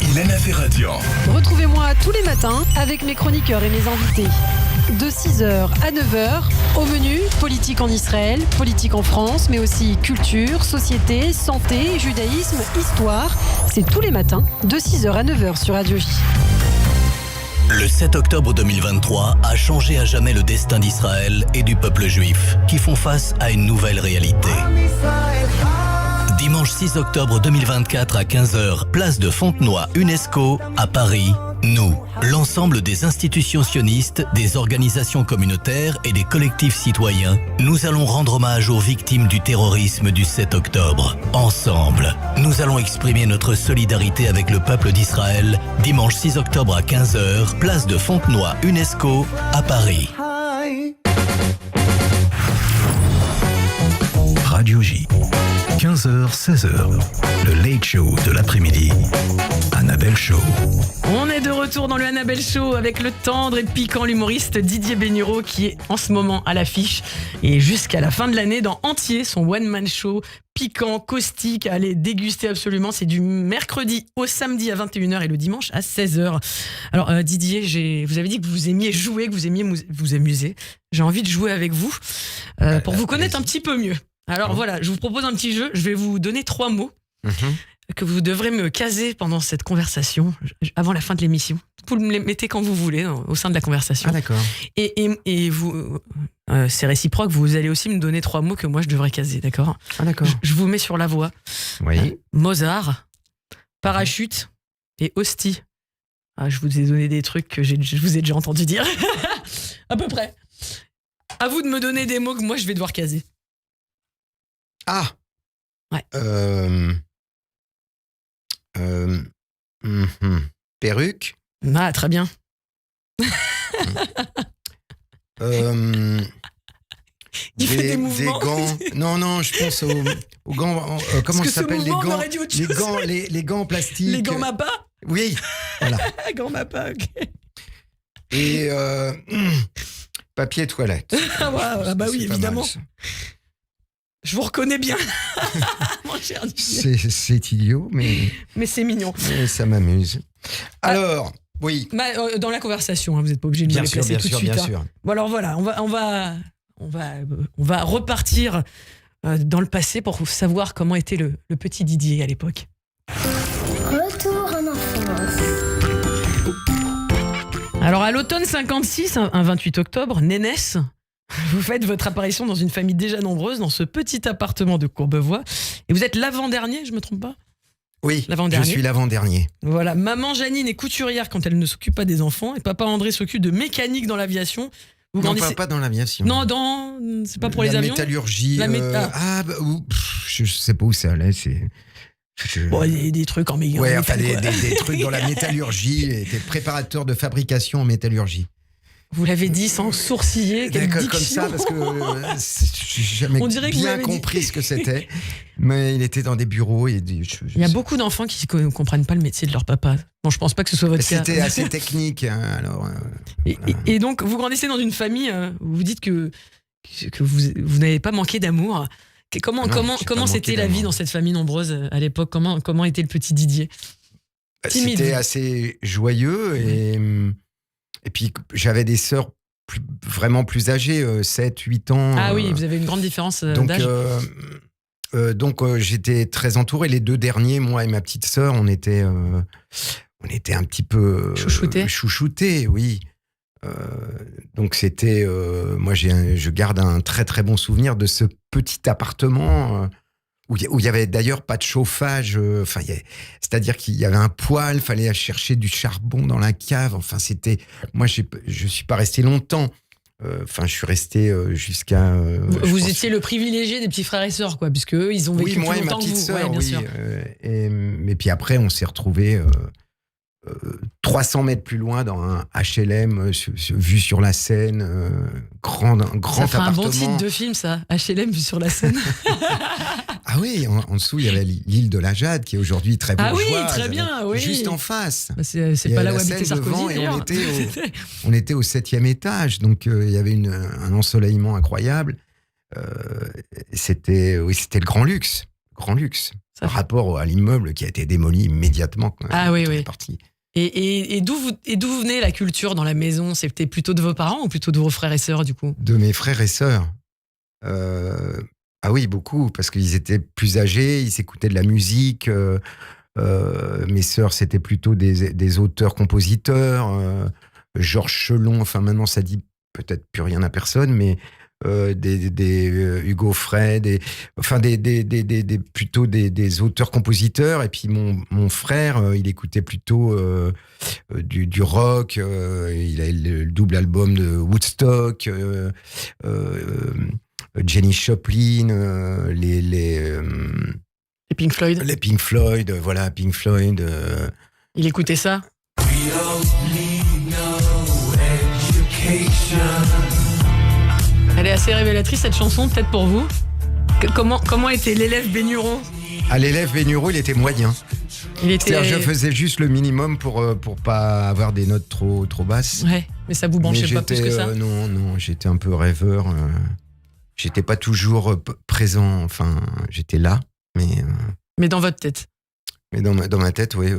Ilana Ferradian. Retrouvez-moi tous les matins avec mes chroniqueurs et mes invités. De 6h à 9h, au menu, politique en Israël, politique en France, mais aussi culture, société, santé, judaïsme, histoire. C'est tous les matins, de 6h à 9h sur Radio J. Le 7 octobre 2023 a changé à jamais le destin d'Israël et du peuple juif, qui font face à une nouvelle réalité. Dimanche 6 octobre 2024 à 15h, place de Fontenoy, UNESCO, à Paris, nous, l'ensemble des institutions sionistes, des organisations communautaires et des collectifs citoyens, nous allons rendre hommage aux victimes du terrorisme du 7 octobre. Ensemble, nous allons exprimer notre solidarité avec le peuple d'Israël, dimanche 6 octobre à 15h, place de Fontenoy, UNESCO, à Paris. Radio J. 15h, 16h. Le Late Show de l'après-midi. Annabelle Show. On est de retour dans le Annabelle Show avec le tendre et piquant l'humoriste Didier Bénureau qui est en ce moment à l'affiche et jusqu'à la fin de l'année dans Entier, son one-man show piquant, caustique, à aller déguster absolument. C'est du mercredi au samedi à 21h et le dimanche à 16h. Alors Didier, vous avez dit que vous aimiez jouer, que vous aimiez vous amuser. J'ai envie de jouer avec vous pour vous connaître un petit peu mieux. Alors voilà, je vous propose un petit jeu. Je vais vous donner 3 mots que vous devrez me caser pendant cette conversation, avant la fin de l'émission. Vous me les mettez quand vous voulez, au sein de la conversation. Ah d'accord. Et vous, c'est réciproque, vous allez aussi me donner 3 mots que moi je devrais caser, d'accord ? Ah d'accord. Je vous mets sur la voie. Oui. Mozart, parachute et hostie. Ah, je vous ai donné des trucs que je vous ai déjà entendu dire. À peu près. À vous de me donner des mots que moi je vais devoir caser. Ah. Ouais. Perruque. Ah, très bien. Il fait des mouvements. Des gants. Non, je pense aux gants. Comment ça s'appelle les gants? Les gants en plastique. Les gants Mappa. Oui. Voilà. Gants Mappa, ok. Et papier toilette. Ah bah oui, évidemment. Je vous reconnais bien, mon cher Didier. C'est idiot, mais c'est mignon. Mais ça m'amuse. Alors, oui. Dans la conversation, vous n'êtes pas obligé de me les placer tout de suite. Bien sûr. Bon alors voilà, on va repartir dans le passé pour savoir comment était le petit Didier à l'époque. Retour en enfance. Alors à l'automne 56, un 28 octobre, Nénès, vous faites votre apparition dans une famille déjà nombreuse, dans ce petit appartement de Courbevoie. Et vous êtes l'avant-dernier, je me trompe pas ? Oui, je suis l'avant-dernier. Voilà, maman Janine est couturière quand elle ne s'occupe pas des enfants. Et papa André s'occupe de mécanique dans l'aviation. Non, pas dans l'aviation. Non, c'est pas pour les avions. Métallurgie. Je sais pas où ça allait, c'est... Bon, il y a des trucs en méga. Ouais, enfin des trucs dans la métallurgie, des préparateurs de fabrication en métallurgie. Vous l'avez dit sans sourciller, quelle diction. Comme ça, parce que j'ai jamais bien compris ce que c'était. Mais il était dans des bureaux. Il y a beaucoup d'enfants qui ne comprennent pas le métier de leur papa. Bon, je pense pas que ce soit votre cas. C'était assez technique. Alors, et donc, vous grandissez dans une famille, vous dites que vous n'avez pas manqué d'amour. Comment c'était la vie dans cette famille nombreuse à l'époque ? Comment était le petit Didier ? timide. C'était assez joyeux et puis j'avais des sœurs vraiment plus âgées, 7, 8 ans. Ah oui, vous avez une grande différence donc, d'âge. J'étais très entouré. Les 2 derniers, moi et ma petite sœur, on était un petit peu chouchoutés, oui. Donc c'était, moi je garde un très très bon souvenir de ce petit appartement où il y avait d'ailleurs pas de chauffage. C'est-à-dire qu'il y avait un poêle, fallait aller chercher du charbon dans la cave. Enfin c'était, moi je suis pas resté longtemps. Je suis resté jusqu'à. Vous étiez le privilégié des petits frères et sœurs, quoi, puisque eux, ils ont vécu plus longtemps que vous. Sœur, bien sûr. Mais puis après, on s'est retrouvés 300 mètres plus loin dans un HLM vu sur la Seine, grand ça fera appartement. un bon titre de film, ça. HLM vu sur la Seine. Ah oui, en dessous, il y avait l'île de la Jade, qui est aujourd'hui très bourgeoise. Ah oui, très bien, oui. Juste en face. C'est pas là où habitait Sarkozy, et on était au 7e étage, donc il y avait un ensoleillement incroyable. C'était le grand luxe. Par rapport à l'immeuble qui a été démoli immédiatement. Ah oui. Parti. Et d'où vous venez la culture dans la maison? C'était plutôt de vos parents ou plutôt de vos frères et sœurs, du coup? De mes frères et sœurs. Ah oui, beaucoup, parce qu'ils étaient plus âgés, ils écoutaient de la musique. Mes sœurs, c'était plutôt des auteurs-compositeurs. Georges Chelon, enfin maintenant ça dit peut-être plus rien à personne, mais des Hugo Frey, plutôt des auteurs-compositeurs. Et puis mon frère, il écoutait plutôt du rock. Il a le double album de Woodstock, Jenny Joplin, les Pink Floyd. Les Pink Floyd, voilà, Pink Floyd. Il écoutait ça? Elle est assez révélatrice, cette chanson, peut-être pour vous. Comment était l'élève Bénureau? L'élève Bénureau, il était moyen. C'est-à-dire, je faisais juste le minimum pour pas avoir des notes trop basses. Ouais, mais ça vous branchait pas plus que ça? Non, j'étais un peu rêveur. J'étais pas toujours présent. Enfin, j'étais là, mais dans votre tête. Mais dans ma tête, oui,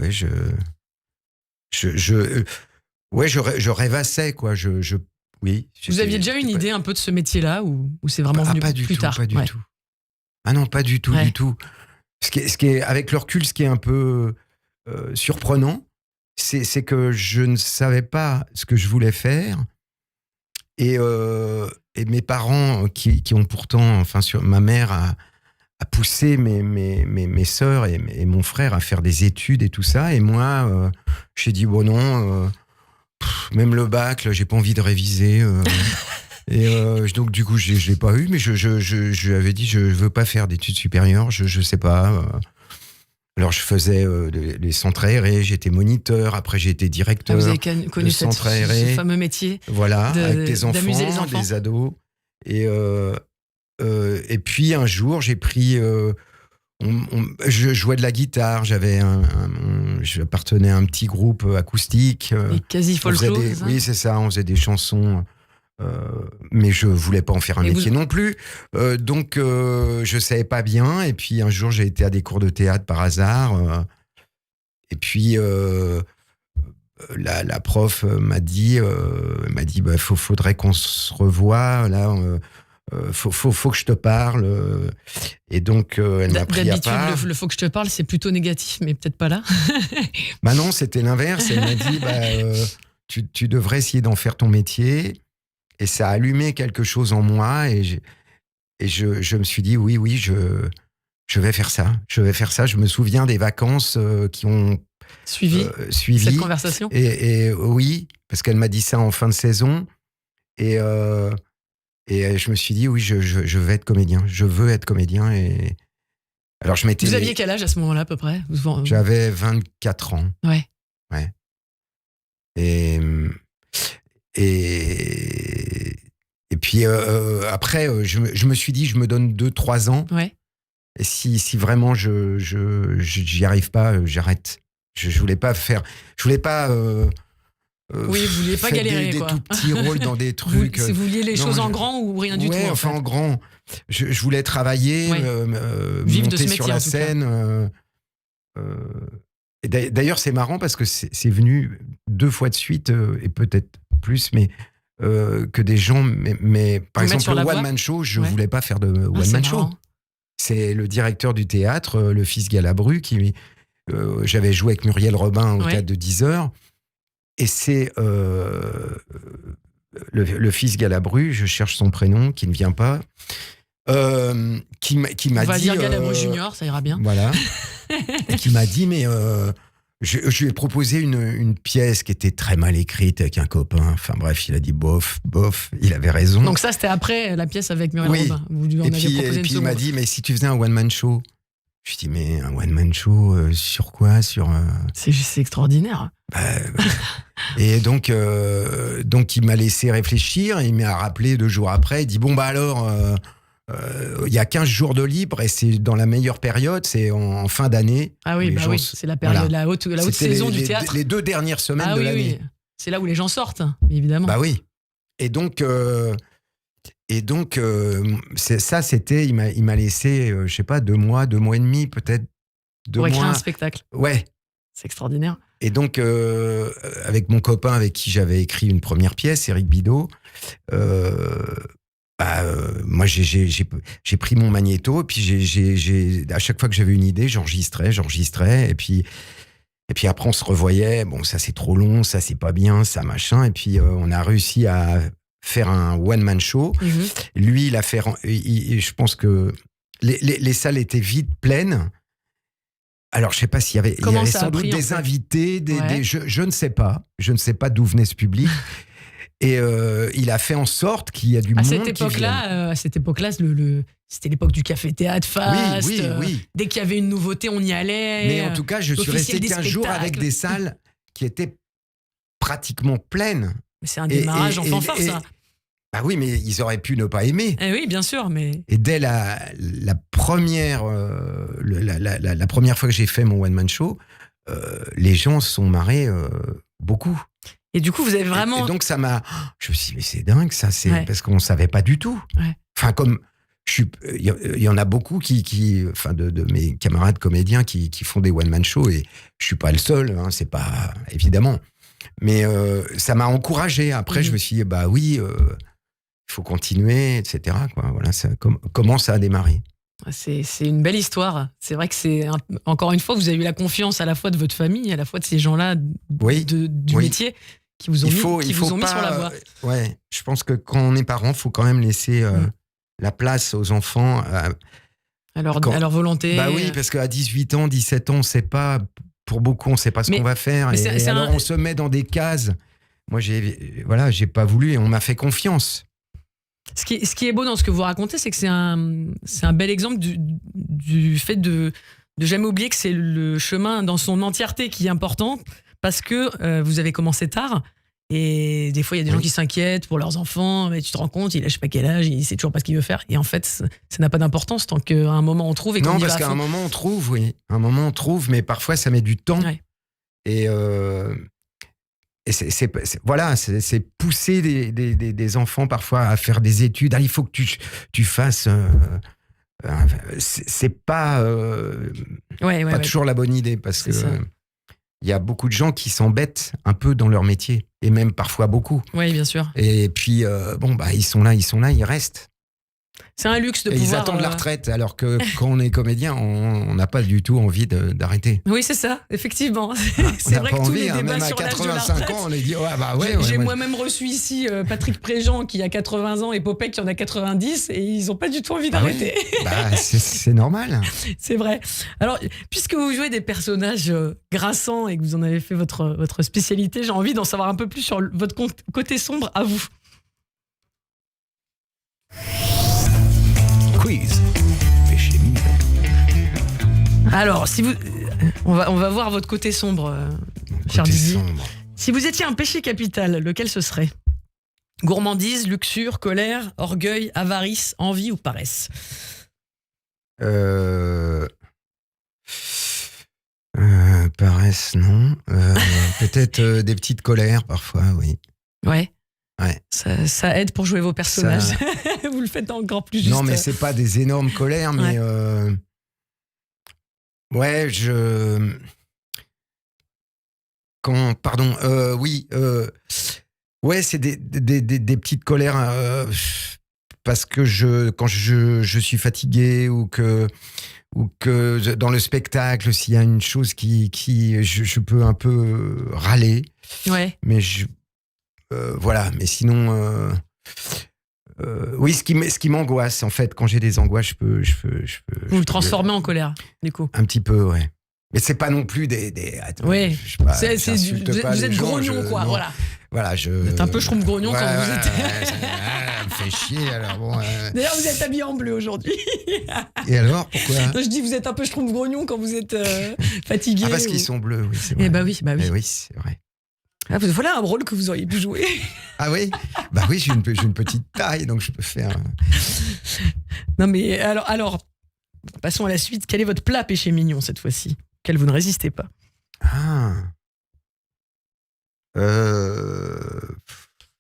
je rêvassais, quoi. Oui. Vous aviez déjà une idée un peu de ce métier-là ou c'est vraiment venu plus tard? Pas du tout. Ah non, pas du tout, du tout. Ce qui est, avec le recul, ce qui est un peu surprenant, c'est que je ne savais pas ce que je voulais faire. Et mes parents, qui ont pourtant, ma mère a poussé mes sœurs et mon frère à faire des études et tout ça. Et moi, j'ai dit, bon non, même le bac, là, j'ai pas envie de réviser. Donc du coup, je l'ai pas eu, mais je lui avais dit, je veux pas faire d'études supérieures, je sais pas. Alors je faisais les centres aérés, j'étais moniteur, après j'ai été directeur. Vous avez connu ce fameux métier. Voilà, avec des enfants, des ados. Et puis un jour, j'ai pris. Je jouais de la guitare, j'appartenais à un petit groupe acoustique. Et quasi folklore, c'est ça ? Oui, c'est ça, on faisait des chansons. Mais je voulais pas en faire un métier non plus. Donc, je savais pas bien. Et puis, un jour, j'ai été à des cours de théâtre par hasard. Et puis, la prof m'a dit faudrait qu'on se revoie. Là, faut que je te parle. Et donc, elle m'a pris à part. D'habitude, le faut que je te parle, c'est plutôt négatif, mais peut-être pas là. Bah non, c'était l'inverse. Elle m'a dit, tu devrais essayer d'en faire ton métier. Et ça a allumé quelque chose en moi. Et je me suis dit, oui, je vais faire ça. Je vais faire ça. Je me souviens des vacances qui ont suivi cette conversation. Et oui, parce qu'elle m'a dit ça en fin de saison. Et je me suis dit, oui, je vais être comédien. Je veux être comédien. Et alors, je m'étais. Vous aviez quel âge à ce moment-là, à peu près ? J'avais 24 ans. Ouais. Et puis, après, je me suis dit, je me donne 2-3 ans. Ouais. Et si vraiment j'y arrive pas, j'arrête. Je voulais pas faire. Je voulais pas. Oui, vous vouliez pas galérer, des quoi. tout petits rôles dans des trucs. Vous vouliez les choses en grand ou rien du tout? Ouais, en grand. Je voulais travailler, vivre monter de ce métier, sur la scène. D'ailleurs, c'est marrant parce que c'est venu 2 fois de suite, et peut-être plus, mais que des gens... Mais par exemple, le one-man show, je ne voulais pas faire de one-man show. C'est le directeur du théâtre, le fils Galabru, qui... j'avais joué avec Muriel Robin au théâtre de 10 heures. Et c'est le fils Galabru, je cherche son prénom, qui ne vient pas, qui m'a dit... On va dire Galabru Junior, ça ira bien. Voilà. Qui m'a dit, mais je lui ai proposé une pièce qui était très mal écrite avec un copain. Enfin bref, il a dit bof, il avait raison. Donc ça, c'était après la pièce avec Muriel Robin. Et puis il m'a dit, mais si tu faisais un one-man show... Je lui dis, mais un one-man show, sur quoi? C'est extraordinaire. Et donc il m'a laissé réfléchir, il m'a rappelé 2 jours après, il dit, bon bah alors, il y a 15 jours de libre et c'est dans la meilleure période, c'est en fin d'année. Ah oui, c'est la période, la haute saison du théâtre. Les 2 dernières semaines de l'année. Oui. C'est là où les gens sortent, évidemment. Bah oui. Et donc... c'était, il m'a laissé, je sais pas, 2 mois et demi, peut-être 2 mois. Pour écrire un spectacle. Ouais. C'est extraordinaire. Et donc, avec mon copain avec qui j'avais écrit une première pièce, Éric Bidot, moi, j'ai pris mon magnéto, et puis à chaque fois que j'avais une idée, j'enregistrais, et puis après, on se revoyait, bon, ça c'est trop long, ça c'est pas bien, ça machin, et puis on a réussi à faire un one-man show. Lui, il a fait... je pense que les salles étaient vite pleines. Alors, je ne sais pas s'il y avait... Il y avait sans doute des invités, je ne sais pas. Je ne sais pas d'où venait ce public. Et il a fait en sorte qu'il y a du monde à cette époque-là, c'était l'époque du café-théâtre fast. Oui. Dès qu'il y avait une nouveauté, on y allait. Mais en tout cas, je suis resté 15 jours avec des salles qui étaient pratiquement pleines. Mais c'est un démarrage en fanfare, ça. Bah oui, mais ils auraient pu ne pas aimer. Oui, bien sûr, mais... Et dès la première fois que j'ai fait mon one-man show, les gens se sont marrés beaucoup. Et du coup, vous avez vraiment... Et donc, ça m'a... Je me suis dit, mais c'est dingue, ça, parce qu'on ne savait pas du tout. Enfin, comme... Il y en a beaucoup de mes camarades comédiens qui font des one-man shows, et je ne suis pas le seul, c'est pas... Évidemment. Mais ça m'a encouragé. Après, je me suis dit, bah oui... il faut continuer, etc. Voilà, comment ça a démarré. C'est une belle histoire. C'est vrai que encore une fois, vous avez eu la confiance à la fois de votre famille, à la fois de ces gens-là du métier qui vous ont mis sur la voie. Ouais, je pense que quand on est parent, il faut quand même laisser la place aux enfants. À leur volonté. Bah oui, parce qu'à 18 ans, 17 ans, on ne sait pas, pour beaucoup, on ne sait pas ce qu'on va faire. Et alors, on se met dans des cases. Moi, j'ai pas voulu, et on m'a fait confiance. Ce qui est beau dans ce que vous racontez, c'est que c'est un bel exemple du fait de jamais oublier que c'est le chemin dans son entièreté qui est important, parce que vous avez commencé tard, et des fois il y a des gens qui s'inquiètent pour leurs enfants, mais tu te rends compte, il a je sais pas quel âge, il sait toujours pas ce qu'il veut faire, et en fait ça n'a pas d'importance tant qu'à un moment on trouve et qu'on y va. Non, parce qu'à un moment on trouve, un moment on trouve, mais parfois ça met du temps. Et c'est pousser des enfants parfois à faire des études. Il faut que tu fasses... c'est pas toujours la bonne idée, parce que il y a beaucoup de gens qui s'embêtent un peu dans leur métier, et même parfois beaucoup. Oui, bien sûr. Et puis, ils sont là, ils restent. C'est un luxe de pouvoir... Ils attendent la retraite, alors que quand on est comédien, on n'a pas du tout envie d'arrêter. Oui, c'est ça, effectivement. C'est vrai que tous les débats sur l'âge de la retraite... ans, on est dit, j'ai moi-même reçu ici Patrick Préjean, qui a 80 ans, et Popek, qui en a 90, et ils n'ont pas du tout envie d'arrêter. C'est normal. C'est vrai. Alors, puisque vous jouez des personnages grassants et que vous en avez fait votre spécialité, j'ai envie d'en savoir un peu plus sur votre côté sombre à vous. Quiz. Péché mignon. Alors, on va voir votre côté sombre, cher Didier. Si vous étiez un péché capital, lequel ce serait? Gourmandise, luxure, colère, orgueil, avarice, envie ou paresse? Paresse, non. Peut-être des petites colères parfois, oui. Ouais. Ça aide pour jouer vos personnages. Vous le faites encore plus juste. Non, mais c'est pas des énormes colères, mais Ouais, c'est des petites colères parce que quand je suis fatigué ou que dans le spectacle, s'il y a une chose qui je peux un peu râler. Ouais. Mais voilà. Mais sinon, oui, ce qui m'angoisse, en fait, quand j'ai des angoisses, je peux. Vous le transformez en colère, du coup. Un petit peu, ouais. Mais c'est pas non plus des ouais. Vous êtes grognon, quoi. Non. Voilà, vous êtes un peu schroum-grognon quand vous êtes. Ça me fait chier, alors bon. D'ailleurs, vous êtes habillé en bleu aujourd'hui. Et alors, pourquoi? Je dis, vous êtes un peu schroum-grognon quand vous êtes fatigué. Ah, parce qu'ils sont bleus, oui, c'est vrai. Eh bah oui. Eh oui, c'est vrai. Ah, voilà un rôle que vous auriez pu jouer. Ah oui? Bah oui, j'ai une petite taille, donc je peux faire. Non, mais alors, passons à la suite. Quel est votre plat péché mignon cette fois-ci? Quel vous ne résistez pas?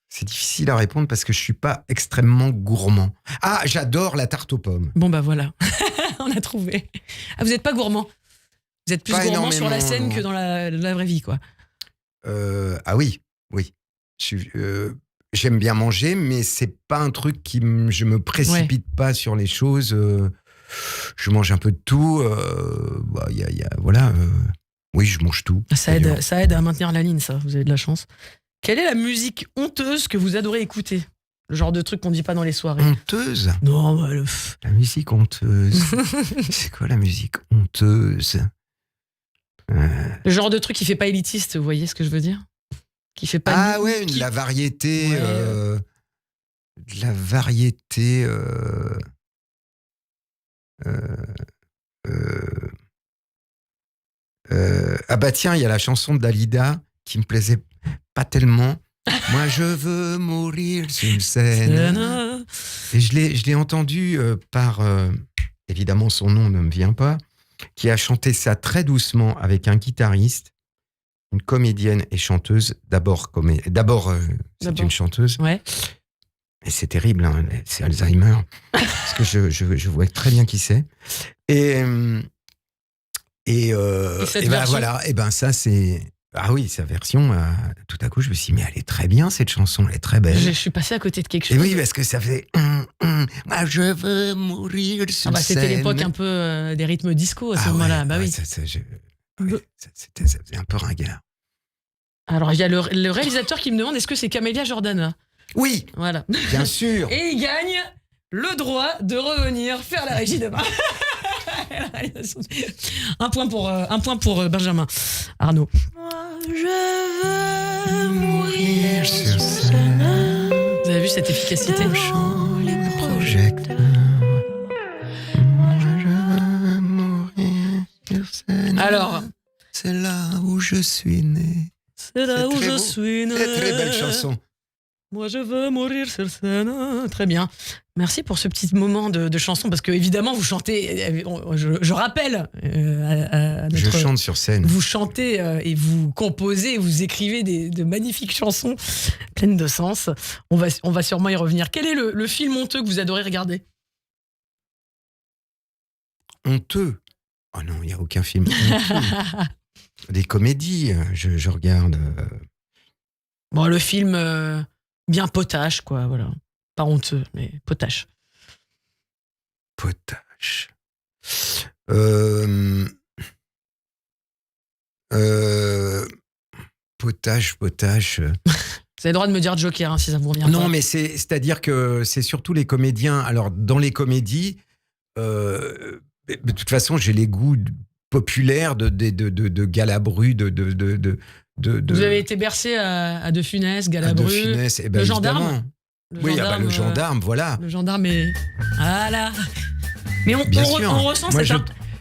C'est difficile à répondre parce que je suis pas extrêmement gourmand. Ah, j'adore la tarte aux pommes. Bon bah voilà, on a trouvé. Ah, vous n'êtes pas gourmand? Vous êtes plus pas gourmand sur la scène que dans la vraie vie, quoi. Ah oui. J'aime bien manger, mais c'est pas un truc je me précipite pas sur les choses. Je mange un peu de tout. Voilà. Oui, je mange tout. Ça aide à maintenir la ligne, ça. Vous avez de la chance. Quelle est la musique honteuse que vous adorez écouter? Le genre de truc qu'on dit pas dans les soirées. Honteuse? Non, bah, la musique honteuse. C'est quoi la musique honteuse? Le genre de truc qui fait pas élitiste, vous voyez ce que je veux dire? Qui fait pas. De la variété. De la variété. Ah bah tiens, il y a la chanson de Dalida qui me plaisait pas tellement. Moi je veux mourir sur une scène. Et je l'ai entendu par évidemment son nom ne me vient pas, qui a chanté ça très doucement avec un guitariste, une comédienne et chanteuse. D'abord c'est une chanteuse. Ouais. Et c'est terrible, hein, c'est Alzheimer. Parce que je vois très bien qui c'est. Et ben voilà, et ben ça c'est. Ah oui, sa version, tout à coup, je me suis dit, mais elle est très bien cette chanson, elle est très belle. Je suis passé à côté de quelque chose. Et oui, parce que ça faisait. Moi, je veux mourir sur scène. C'était l'époque un peu des rythmes disco à ce moment-là. Bah oui. Ça faisait un peu ringard. Alors, il y a le réalisateur qui me demande est-ce que c'est Camélia Jordana? Oui, voilà. Bien sûr. Et il gagne le droit de revenir faire la régie demain. Un point pour Benjamin. Arnaud. Moi, je veux mourir sur scène. Vous avez vu cette efficacité? Devant les projecteurs. Moi, je veux mourir sur scène. Alors, c'est là où je suis né. C'est là où je suis né. Très belle chanson. Moi, je veux mourir sur scène. Très bien. Merci pour ce petit moment de chanson, parce que évidemment vous chantez. Je rappelle à notre, je chante sur scène. Vous chantez et vous composez, vous écrivez de magnifiques chansons pleines de sens. On va sûrement y revenir. Quel est le film honteux que vous adorez regarder? Honteux? Oh non, il n'y a aucun film honteux. Des comédies, je regarde. Bon, le film bien potache, quoi, voilà. Pas honteux, mais potache. Potache. Potache. Vous avez le droit de me dire Joker, hein, si ça vous revient. Non, pas. mais c'est-à-dire que c'est surtout les comédiens. Alors, dans les comédies, de toute façon, j'ai les goûts populaires de Galabru, Vous avez été bercé à De Funès, Galabru, De Funès, le gendarme. Le gendarme, voilà. Le gendarme est... Voilà. Mais on ressent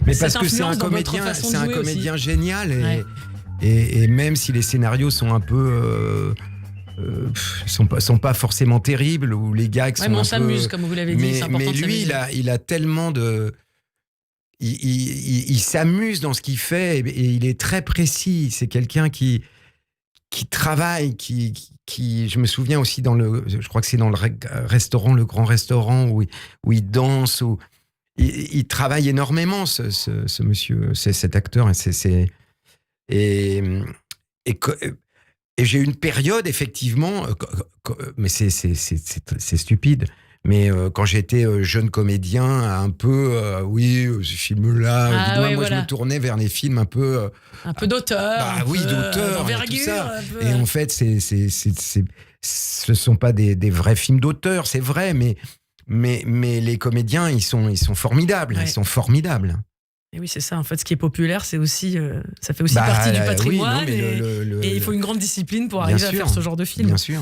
Mais parce que c'est un comédien génial et même si les scénarios sont un peu... sont pas forcément terribles ou les gags sont mais on un s'amuse, peu... comme vous l'avez dit, c'est important. Mais lui, il a tellement de... Il s'amuse dans ce qu'il fait et il est très précis. C'est quelqu'un qui travaille, qui je me souviens aussi je crois que c'est dans le restaurant, le grand restaurant où il danse, où il travaille énormément ce monsieur, cet acteur et Et j'ai eu une période, effectivement, mais c'est stupide, mais quand j'étais jeune comédien, un peu, ce film-là, moi je me tournais vers les films un peu... un peu d'auteur. d'auteur, et tout ça. Et en fait, ce sont pas des vrais films d'auteur, c'est vrai, mais les comédiens, ils sont formidables, ils sont formidables. Et oui, c'est ça. En fait, ce qui est populaire, c'est aussi, ça fait aussi partie du patrimoine. Et il faut une grande discipline pour arriver à faire ce genre de film. Bien sûr.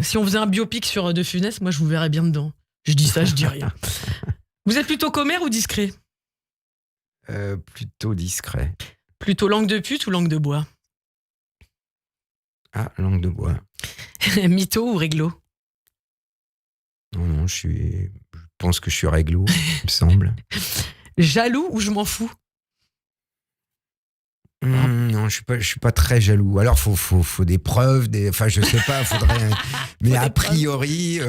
Si on faisait un biopic sur De Funès, moi, je vous verrais bien dedans. Je dis ça, je dis rien. Vous êtes plutôt commère ou discret ? Plutôt discret. Plutôt langue de pute ou langue de bois ? Ah, langue de bois. Mytho ou réglo ? Non, je pense que je suis réglo, il me semble. Jaloux ou je m'en fous ? Non, je suis pas très jaloux. Alors, faut des preuves, enfin, je sais pas, faudrait. Mais a priori,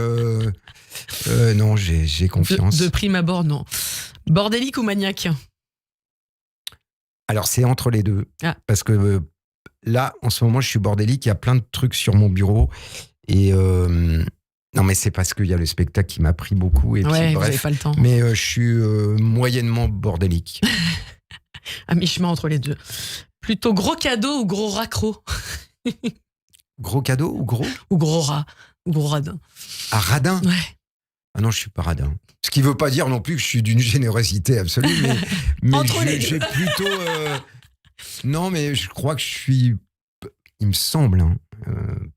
non, j'ai confiance. De prime abord, non. Bordélique ou maniaque ? Alors, c'est entre les deux. Parce que là, en ce moment, je suis bordélique. Il y a plein de trucs sur mon bureau. Et non, mais c'est parce qu'il y a le spectacle qui m'a pris beaucoup. Et puis, bref, vous n'avez pas le temps. Mais je suis moyennement bordélique. À mi-chemin entre les deux. Plutôt gros cadeau ou gros raccro ? Gros cadeau ou gros ? Ou gros rat. Ou gros radin. Ah, radin ? Ouais. Ah non, je suis pas radin. Ce qui veut pas dire non plus que je suis d'une générosité absolue, mais j'ai plutôt... Non, mais je crois que je suis, il me semble,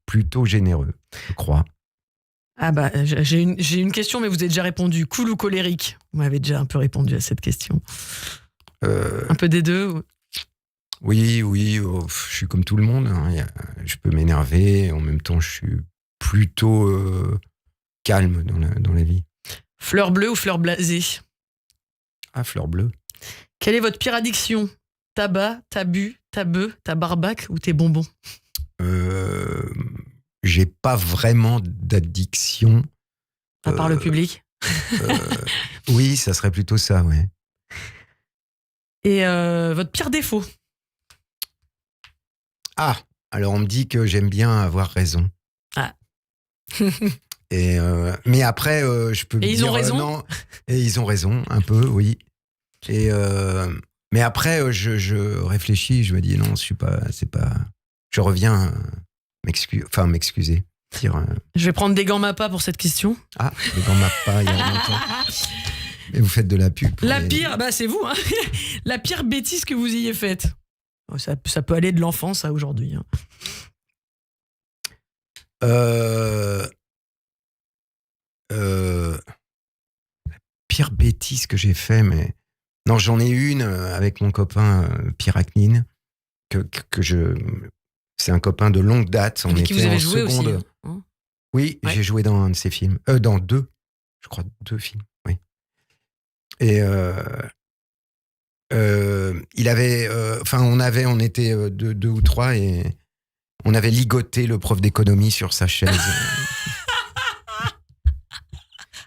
plutôt généreux, je crois. Ah bah, j'ai une question, mais vous avez déjà répondu. Cool ou colérique ? Vous m'avez déjà un peu répondu à cette question. Un peu des deux ou... Oui, je suis comme tout le monde. Je peux m'énerver, en même temps, je suis plutôt calme dans la vie. Fleur bleue ou fleur blasée ? Ah, fleur bleue. Quelle est votre pire addiction ? Tabac, tabu, tabeu, tabarbac ou tes bonbons ? J'ai pas vraiment d'addiction. À part le public ? Oui, ça serait plutôt ça, ouais. Et votre pire défaut ? Ah, alors on me dit que j'aime bien avoir raison. Ah. Mais après, je peux et dire... ils ont raison non. Et ils ont raison, un peu, oui. Mais après, je réfléchis, je me dis non, c'est pas... Je reviens m'excuser. Je vais prendre des gants Mappa pour cette question. Ah, des gants Mappa, il y a longtemps. Et vous faites de la pub. Pire, bah c'est vous, hein. La pire bêtise que vous ayez faite. Ça peut aller de l'enfance à aujourd'hui. Hein. La pire bêtise que j'ai fait, mais... Non, j'en ai une avec mon copain Piracnine, que je... C'est un copain de longue date. On était vous avez en joué seconde. aussi. Hein, oui, ouais. J'ai joué dans un de ses films. Dans deux. Je crois 2 films, oui. Et il avait... on était deux ou trois et on avait ligoté le prof d'économie sur sa chaise.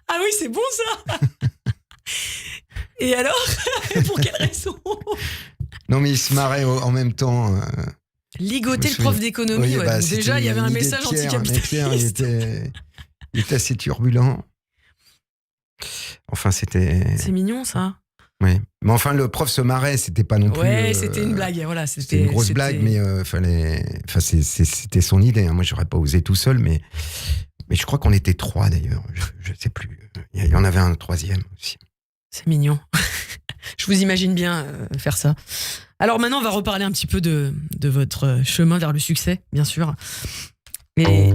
Ah oui, c'est bon ça. Et alors, pour quelle raison? Non, mais il se marrait en même temps. Ligoter le prof d'économie, ouais. Déjà, il y avait un message anticapitaliste. Pierre, il était assez turbulent. Enfin, c'était... C'est mignon, ça. Oui. Mais enfin, le prof se marrait, c'était pas non plus... Ouais, c'était une blague, voilà. C'était une grosse blague, mais c'était son idée. Hein. Moi, j'aurais pas osé tout seul, mais je crois qu'on était 3, d'ailleurs. Je sais plus. Il y en avait un 3e aussi. C'est mignon. Je vous imagine bien faire ça. Alors maintenant, on va reparler un petit peu de votre chemin vers le succès, bien sûr. Et...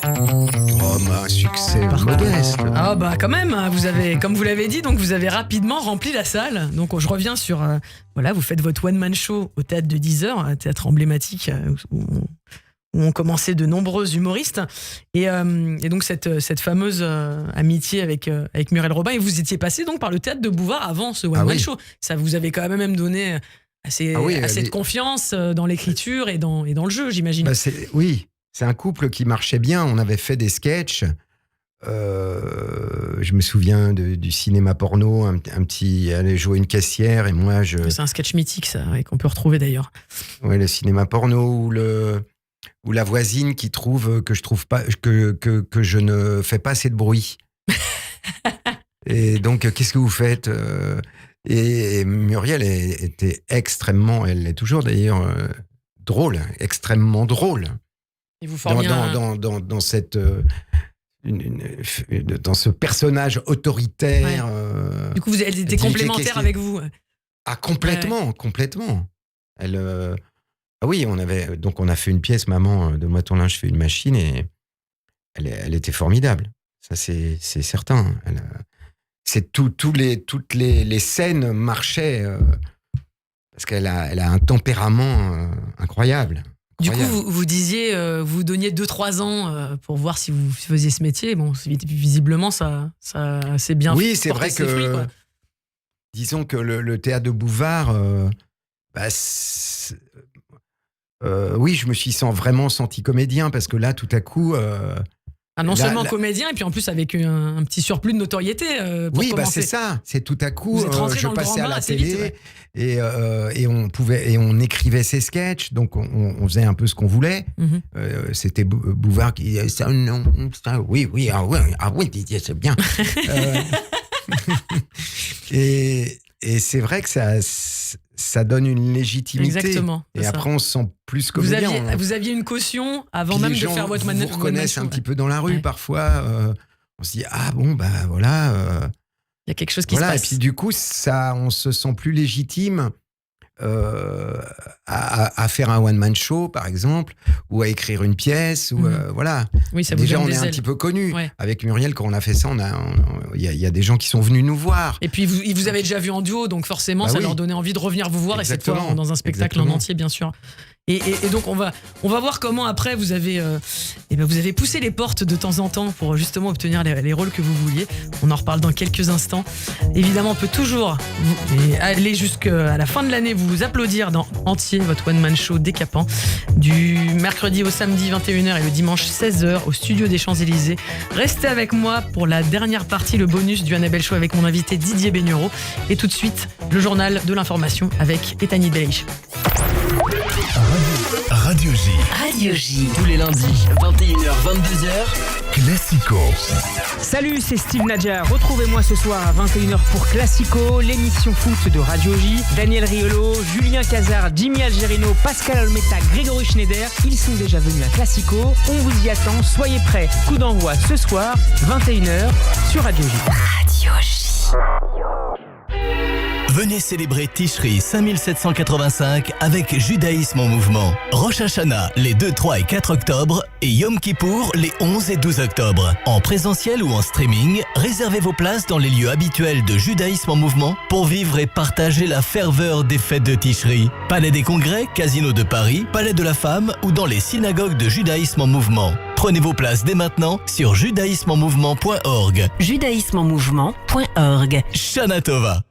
un succès modeste. Ah bah quand même, vous avez, comme vous l'avez dit, donc vous avez rapidement rempli la salle. Donc je reviens sur, vous faites votre one-man show au théâtre de 10 heures, un théâtre emblématique où ont commencé de nombreux humoristes. Et donc cette fameuse amitié avec Muriel Robin, et vous étiez passé donc par le théâtre de Bouvard avant ce one-man show. Ça vous avait quand même donné assez de confiance dans l'écriture et dans le jeu, j'imagine. Oui. C'est un couple qui marchait bien. On avait fait des sketchs. Je me souviens du cinéma porno, un petit, aller jouer une caissière et moi C'est un sketch mythique ça, et qu'on peut retrouver d'ailleurs. Ouais, le cinéma porno ou la voisine qui trouve que je trouve pas que je ne fais pas assez de bruit. Et donc qu'est-ce que vous faites et Muriel était extrêmement, elle l'est toujours d'ailleurs, drôle, extrêmement drôle. Et vous formiez dans cette dans ce personnage autoritaire. Ouais. Du coup, elles étaient complémentaires avec vous. Ah, complètement. Elle, oui, on a fait une pièce, maman, donne-moi ton linge, je fais une machine, et elle était formidable. Ça, c'est certain. Toutes les scènes marchaient parce qu'elle a un tempérament incroyable. Du coup, vous disiez, vous donniez 2-3 ans pour voir si vous faisiez ce métier. Bon, visiblement, ça c'est bien. Oui, c'est vrai ses fruits, quoi. Disons que le théâtre de Bouvard, oui, je me suis vraiment senti comédien parce que là, tout à coup. Non seulement comédien, et puis en plus avec un petit surplus de notoriété. Oui, c'est ça. C'est tout à coup, je passais à la télé vite, ouais. et on écrivait ses sketchs, donc on faisait un peu ce qu'on voulait. C'était Bouvard qui disait ça, non, ça, oui, c'est bien. Et c'est vrai que ça donne une légitimité. Exactement. Et après, on se sent plus comédien. Vous aviez une caution avant même de faire votre manège. Vous reconnaissent un petit peu dans la rue parfois. On se dit, ah bon, voilà. Il y a quelque chose qui se passe. Et puis du coup, on se sent plus légitime à faire un one-man show, par exemple, ou à écrire une pièce, ou voilà. Oui, ça vous déjà, donne on des est un ailes. petit peu connus. Ouais. Avec Muriel, quand on a fait ça, il y a des gens qui sont venus nous voir. Et puis, ils vous avaient déjà vu en duo, donc forcément, ça leur donnait envie de revenir vous voir. Exactement. Et cette fois, dans un spectacle en entier, bien sûr. Et donc, on va voir comment, après, vous avez poussé les portes de temps en temps pour justement obtenir les rôles que vous vouliez. On en reparle dans quelques instants. Évidemment, on peut toujours aller jusqu'à la fin de l'année, vous applaudir dans entier votre one-man show décapant, du mercredi au samedi 21h et le dimanche 16h au studio des Champs-Élysées. Restez avec moi pour la dernière partie, le bonus du Annabelle Show avec mon invité Didier Bénureau. Et tout de suite, le journal de l'information avec Etani Belaïch. Radio J. Radio J. Tous les lundis, 21h, 22h. Classico. Salut, c'est Steve Nadja. Retrouvez-moi ce soir à 21h pour Classico, l'émission foot de Radio J. Daniel Riolo, Julien Cazard, Jimmy Algerino, Pascal Olmeta, Grégory Schneider. Ils sont déjà venus à Classico. On vous y attend. Soyez prêts. Coup d'envoi ce soir, 21h sur Radio J. Radio J. Venez célébrer Tishri 5785 avec Judaïsme en mouvement. Rosh Hashanah les 2, 3 et 4 octobre et Yom Kippour les 11 et 12 octobre. En présentiel ou en streaming, réservez vos places dans les lieux habituels de Judaïsme en mouvement pour vivre et partager la ferveur des fêtes de Tishri. Palais des Congrès, Casino de Paris, Palais de la Femme ou dans les synagogues de Judaïsme en mouvement. Prenez vos places dès maintenant sur judaïsmeenmouvement.org. Judaïsmeenmouvement.org. Shana Tova.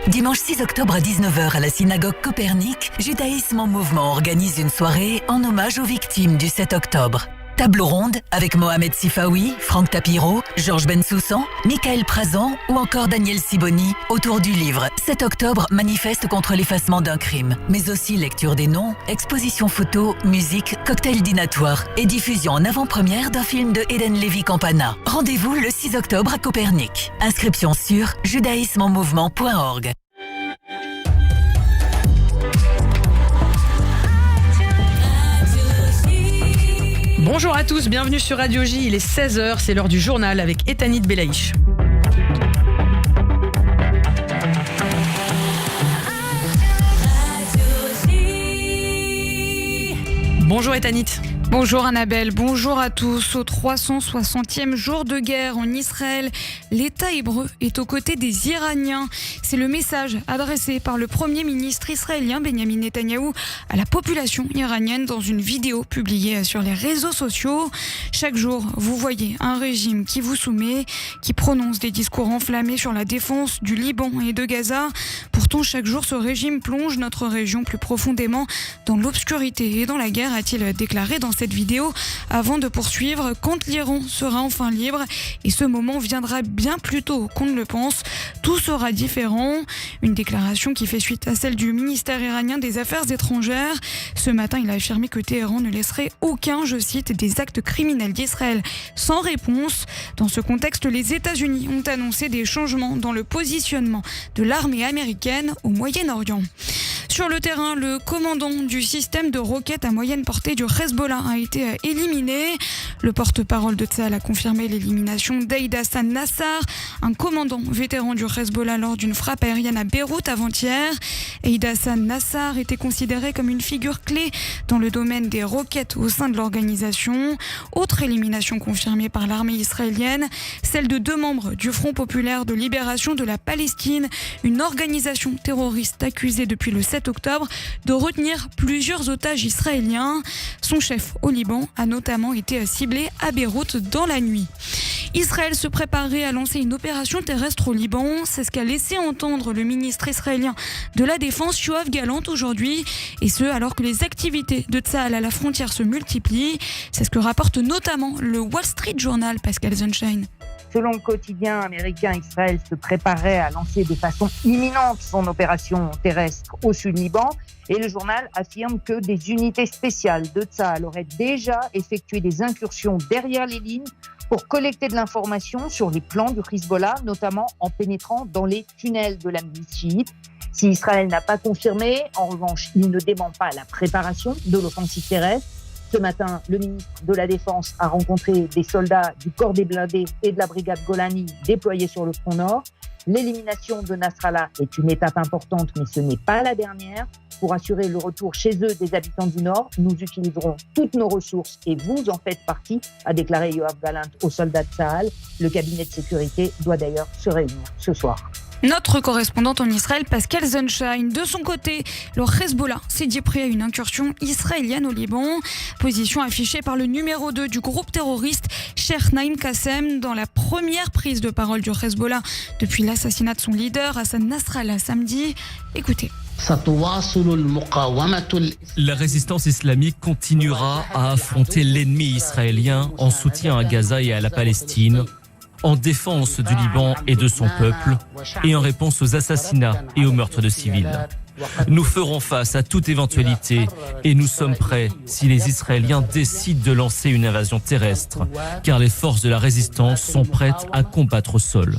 Dimanche 6 octobre à 19h à la synagogue Copernic, Judaïsme en mouvement organise une soirée en hommage aux victimes du 7 octobre. Table ronde avec Mohamed Sifawi, Franck Tapiro, Georges Bensoussan, Michael Prazan ou encore Daniel Siboni autour du livre 7 octobre manifeste contre l'effacement d'un crime, mais aussi lecture des noms, exposition photo, musique, cocktail dînatoire et diffusion en avant-première d'un film de Eden Lévy Campana. Rendez-vous le 6 octobre à Copernic. Inscription sur judaïsmeenmouvement.org. Bonjour à tous, bienvenue sur Radio J, il est 16h, c'est l'heure du journal avec Etani Belaïch. Bonjour Etanit. Bonjour Annabelle, bonjour à tous. Au 360e jour de guerre en Israël, l'État hébreu est aux côtés des Iraniens. C'est le message adressé par le Premier ministre israélien Benjamin Netanyahou à la population iranienne dans une vidéo publiée sur les réseaux sociaux. Chaque jour, vous voyez un régime qui vous soumet, qui prononce des discours enflammés sur la défense du Liban et de Gaza. Pourtant, chaque jour, ce régime plonge notre région plus profondément dans l'obscurité et dans la guerre, a-t-il déclaré dans cette vidéo avant de poursuivre quand l'Iran sera enfin libre. Et ce moment viendra bien plus tôt qu'on ne le pense. Tout sera différent. Une déclaration qui fait suite à celle du ministère iranien des Affaires étrangères. Ce matin, il a affirmé que Téhéran ne laisserait aucun, je cite, des actes criminels d'Israël sans réponse. Dans ce contexte, les États-Unis ont annoncé des changements dans le positionnement de l'armée américaine au Moyen-Orient. Sur le terrain, le commandant du système de roquettes à moyenne portée du Hezbollah a été éliminé. Le porte-parole de Tsahal a confirmé l'élimination d'Aïd Hassan Nassar, un commandant vétéran du Hezbollah lors d'une frappe aérienne à Beyrouth avant-hier. Aïd Hassan Nassar était considéré comme une figure clé dans le domaine des roquettes au sein de l'organisation. Autre élimination confirmée par l'armée israélienne, celle de 2 membres du Front populaire de libération de la Palestine, une organisation terroriste accusée depuis le 7 octobre de retenir plusieurs otages israéliens. Son chef au Liban a notamment été ciblé à Beyrouth dans la nuit. Israël se préparait à lancer une opération terrestre au Liban. C'est ce qu'a laissé entendre le ministre israélien de la Défense, Yoav Gallant, aujourd'hui. Et ce, alors que les activités de Tsahal à la frontière se multiplient. C'est ce que rapporte notamment le Wall Street Journal, Pascal Sunshine. Selon le quotidien américain, Israël se préparait à lancer de façon imminente son opération terrestre au sud-Liban. Et le journal affirme que des unités spéciales de Tsahal auraient déjà effectué des incursions derrière les lignes pour collecter de l'information sur les plans du Hezbollah, notamment en pénétrant dans les tunnels de la milice chiite. Si Israël n'a pas confirmé, en revanche, il ne dément pas la préparation de l'offensive terrestre. Ce matin, le ministre de la Défense a rencontré des soldats du corps des blindés et de la brigade Golani déployés sur le front nord. L'élimination de Nasrallah est une étape importante, mais ce n'est pas la dernière. Pour assurer le retour chez eux des habitants du Nord, nous utiliserons toutes nos ressources et vous en faites partie, a déclaré Yoav Gallant aux soldats de Tsahal. Le cabinet de sécurité doit d'ailleurs se réunir ce soir. Notre correspondante en Israël, Pascal Sunshine. De son côté, le Hezbollah s'est dit prêt à une incursion israélienne au Liban. Position affichée par le numéro 2 du groupe terroriste, Cheikh Naim Qassem, dans la première prise de parole du Hezbollah depuis l'assassinat de son leader, Hassan Nasrallah, samedi. Écoutez. La résistance islamique continuera à affronter l'ennemi israélien en soutien à Gaza et à la Palestine, en défense du Liban et de son peuple, et en réponse aux assassinats et aux meurtres de civils. Nous ferons face à toute éventualité et nous sommes prêts si les Israéliens décident de lancer une invasion terrestre, car les forces de la résistance sont prêtes à combattre au sol.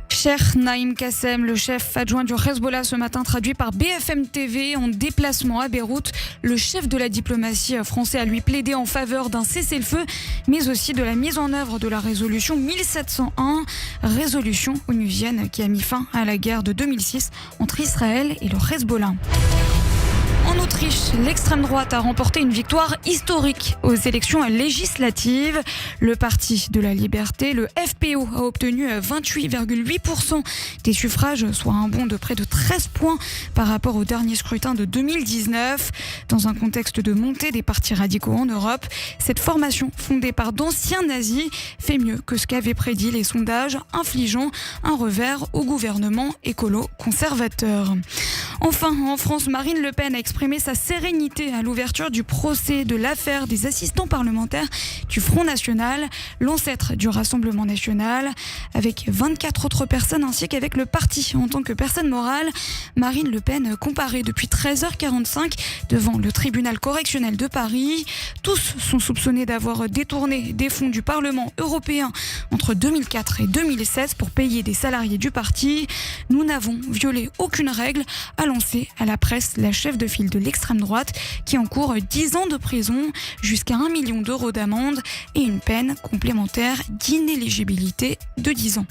Cheikh Naim Qassem, le chef adjoint du Hezbollah ce matin, traduit par BFM TV en déplacement à Beyrouth. Le chef de la diplomatie français a lui plaidé en faveur d'un cessez-le-feu, mais aussi de la mise en œuvre de la résolution 1701, résolution onusienne qui a mis fin à la guerre de 2006 entre Israël et le Hezbollah. En Autriche, l'extrême droite a remporté une victoire historique aux élections législatives. Le Parti de la Liberté, le FPO, a obtenu 28,8% des suffrages, soit un bond de près de 13 points par rapport au dernier scrutin de 2019. Dans un contexte de montée des partis radicaux en Europe, cette formation, fondée par d'anciens nazis, fait mieux que ce qu'avaient prédit les sondages, infligeant un revers au gouvernement écolo-conservateur. Enfin, en France, Marine Le Pen a exprimé sa sérénité à l'ouverture du procès de l'affaire des assistants parlementaires du Front National, l'ancêtre du Rassemblement National. Avec 24 autres personnes ainsi qu'avec le parti en tant que personne morale, Marine Le Pen comparaît depuis 13h45 devant le tribunal correctionnel de Paris. Tous sont soupçonnés d'avoir détourné des fonds du Parlement européen entre 2004 et 2016 pour payer des salariés du parti. Nous n'avons violé aucune règle, a lancé à la presse la chef de file de l'extrême droite qui encourt 10 ans de prison, jusqu'à 1 million d'euros d'amende et une peine complémentaire d'inéligibilité de 10 ans.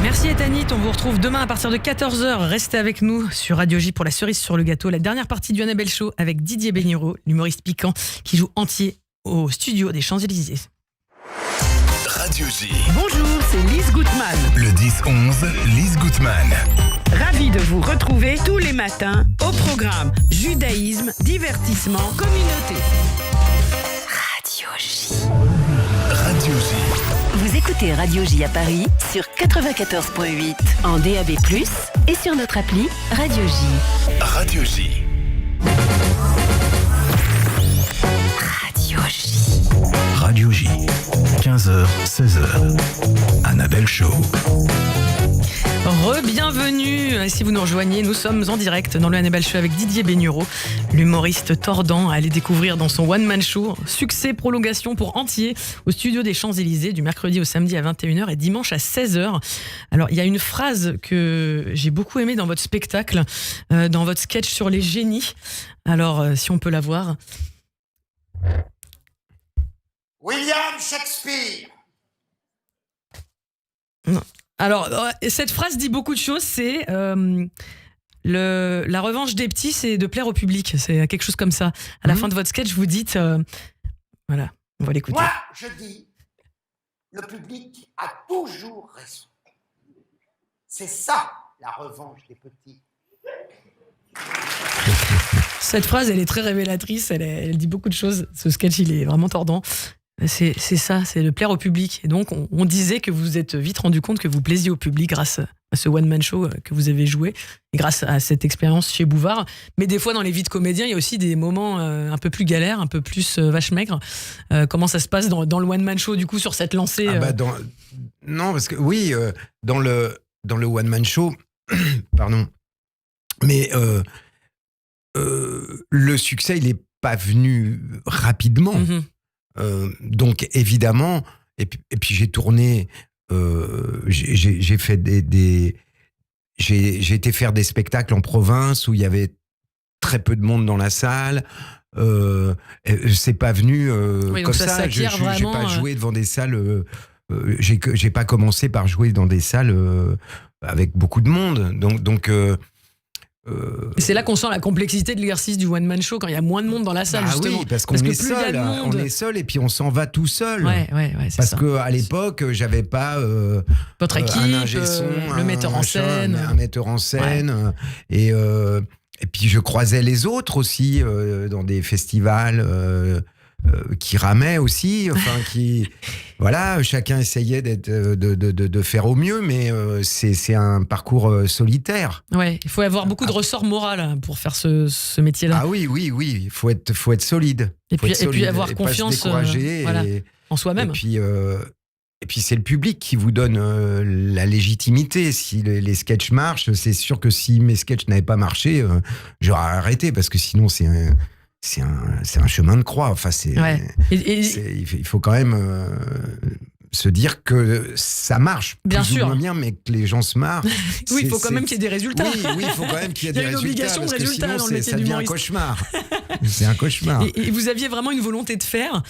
Merci Etanit, on vous retrouve demain à partir de 14h. Restez avec nous sur Radio J pour la cerise sur le gâteau, la dernière partie du Annabelle Show avec Didier Bénireau, l'humoriste piquant qui joue entier au studio des Champs-Élysées. Radio J. Bonjour, c'est Lise Gutmann. Le 10-11, Lise Gutmann. Ravie de vous retrouver tous les matins au programme Judaïsme, divertissement, communauté. Radio J. Radio J. Vous écoutez Écoutez Radio J à Paris sur 94.8 en DAB+, et sur notre appli Radio J. Radio J. Radio J. Radio J. 15h, 16h. Annabelle Show. Re-bienvenue. Si vous nous rejoignez, nous sommes en direct dans le Annabelle Show avec Didier Bénureau, l'humoriste tordant à aller découvrir dans son one-man show. Succès, prolongation pour Entier au studio des Champs-Élysées du mercredi au samedi à 21h et dimanche à 16h. Alors, il y a une phrase que j'ai beaucoup aimée dans votre spectacle, dans votre sketch sur les génies. Alors, si on peut la voir. William Shakespeare. Non. Alors, cette phrase dit beaucoup de choses. C'est la revanche des petits, c'est de plaire au public. C'est quelque chose comme ça. À la fin de votre sketch, vous dites... voilà, on va l'écouter. Moi, je dis, le public a toujours raison. C'est ça, la revanche des petits. Cette phrase, elle est très révélatrice. Elle dit beaucoup de choses. Ce sketch, il est vraiment tordant. C'est ça, c'est de plaire au public. Et donc, on disait que vous êtes vite rendu compte que vous plaisiez au public grâce à ce one-man show que vous avez joué, et grâce à cette expérience chez Bouvard. Mais des fois, dans les vies de comédiens, il y a aussi des moments un peu plus galères, un peu plus vache maigre. Comment ça se passe dans le one-man show, du coup, sur cette lancée Non, parce que oui, dans le one-man show, pardon, mais le succès, il n'est pas venu rapidement. Mm-hmm. Donc évidemment, et puis j'ai tourné, j'ai fait j'ai été faire des spectacles en province où il y avait très peu de monde dans la salle. C'est pas venu comme ça. J'ai pas joué devant des salles. J'ai pas commencé par jouer dans des salles avec beaucoup de monde. Donc c'est là qu'on sent la complexité de l'exercice du one-man show quand il y a moins de monde dans la salle, justement. Oui, parce qu'on est seul, on est seul et puis on s'en va tout seul. Ouais, c'est parce ça. qu'à l'époque, j'avais pas votre équipe, un ingé son, le metteur en scène. Un metteur en scène. Ouais. Et puis je croisais les autres aussi dans des festivals qui ramaient aussi, voilà, chacun essayait de faire au mieux, mais c'est un parcours solitaire. Ouais, il faut avoir beaucoup de ressort moral pour faire ce métier-là. Ah oui, il faut être solide. Et puis avoir confiance, pas se décourager en soi-même. Et puis c'est le public qui vous donne la légitimité. Si les sketchs marchent, c'est sûr que si mes sketchs n'avaient pas marché, j'aurais arrêté, parce que sinon c'est un chemin de croix. Enfin, il faut quand même se dire que ça marche bien plus sûr. ou moins bien, mais que les gens se marrent. Oui, il faut quand même qu'il y ait des résultats. Oui, il faut quand même qu'il y ait des résultats. Il y a une obligation de résultat dans le métier ça devient un cauchemar. C'est un cauchemar. Et vous aviez vraiment une volonté de faire,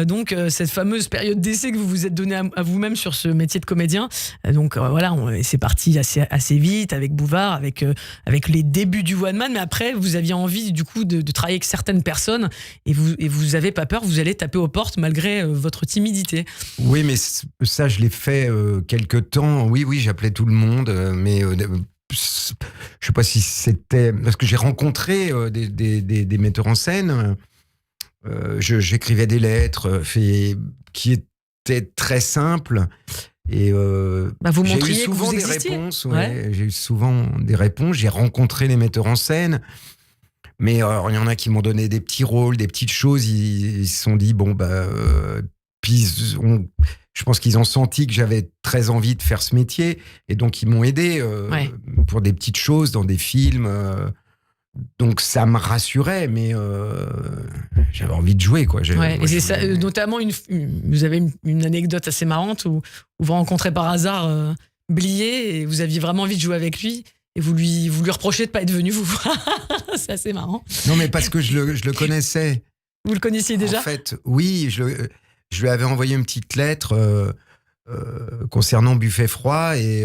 donc cette fameuse période d'essai que vous vous êtes donnée à vous-même sur ce métier de comédien. Donc voilà, c'est parti assez vite avec Bouvard, avec les débuts du one man, mais après vous aviez envie du coup de travailler avec certaines personnes et vous avez pas peur, vous allez taper aux portes malgré votre timidité. Oui, mais ça je l'ai fait quelque temps. Oui, j'appelais tout le monde, mais je sais pas si c'était parce que j'ai rencontré des metteurs en scène. J'écrivais des lettres qui étaient très simples et vous j'ai eu souvent souvent des réponses. J'ai eu souvent des réponses. J'ai rencontré les metteurs en scène, mais il y en a qui m'ont donné des petits rôles, des petites choses. Ils se sont dit puis je pense qu'ils ont senti que j'avais très envie de faire ce métier, et donc ils m'ont aidé pour des petites choses dans des films. Donc ça me rassurait, mais j'avais envie de jouer, quoi. Et c'est ça, notamment vous avez une anecdote assez marrante où vous rencontrez par hasard Blier et vous aviez vraiment envie de jouer avec lui. Et vous lui reprochez de pas être venu vous voir. C'est assez marrant. Non, mais parce que je le connaissais. Vous le connaissiez déjà ? En fait, oui, je lui avais envoyé une petite lettre concernant Buffet Froid et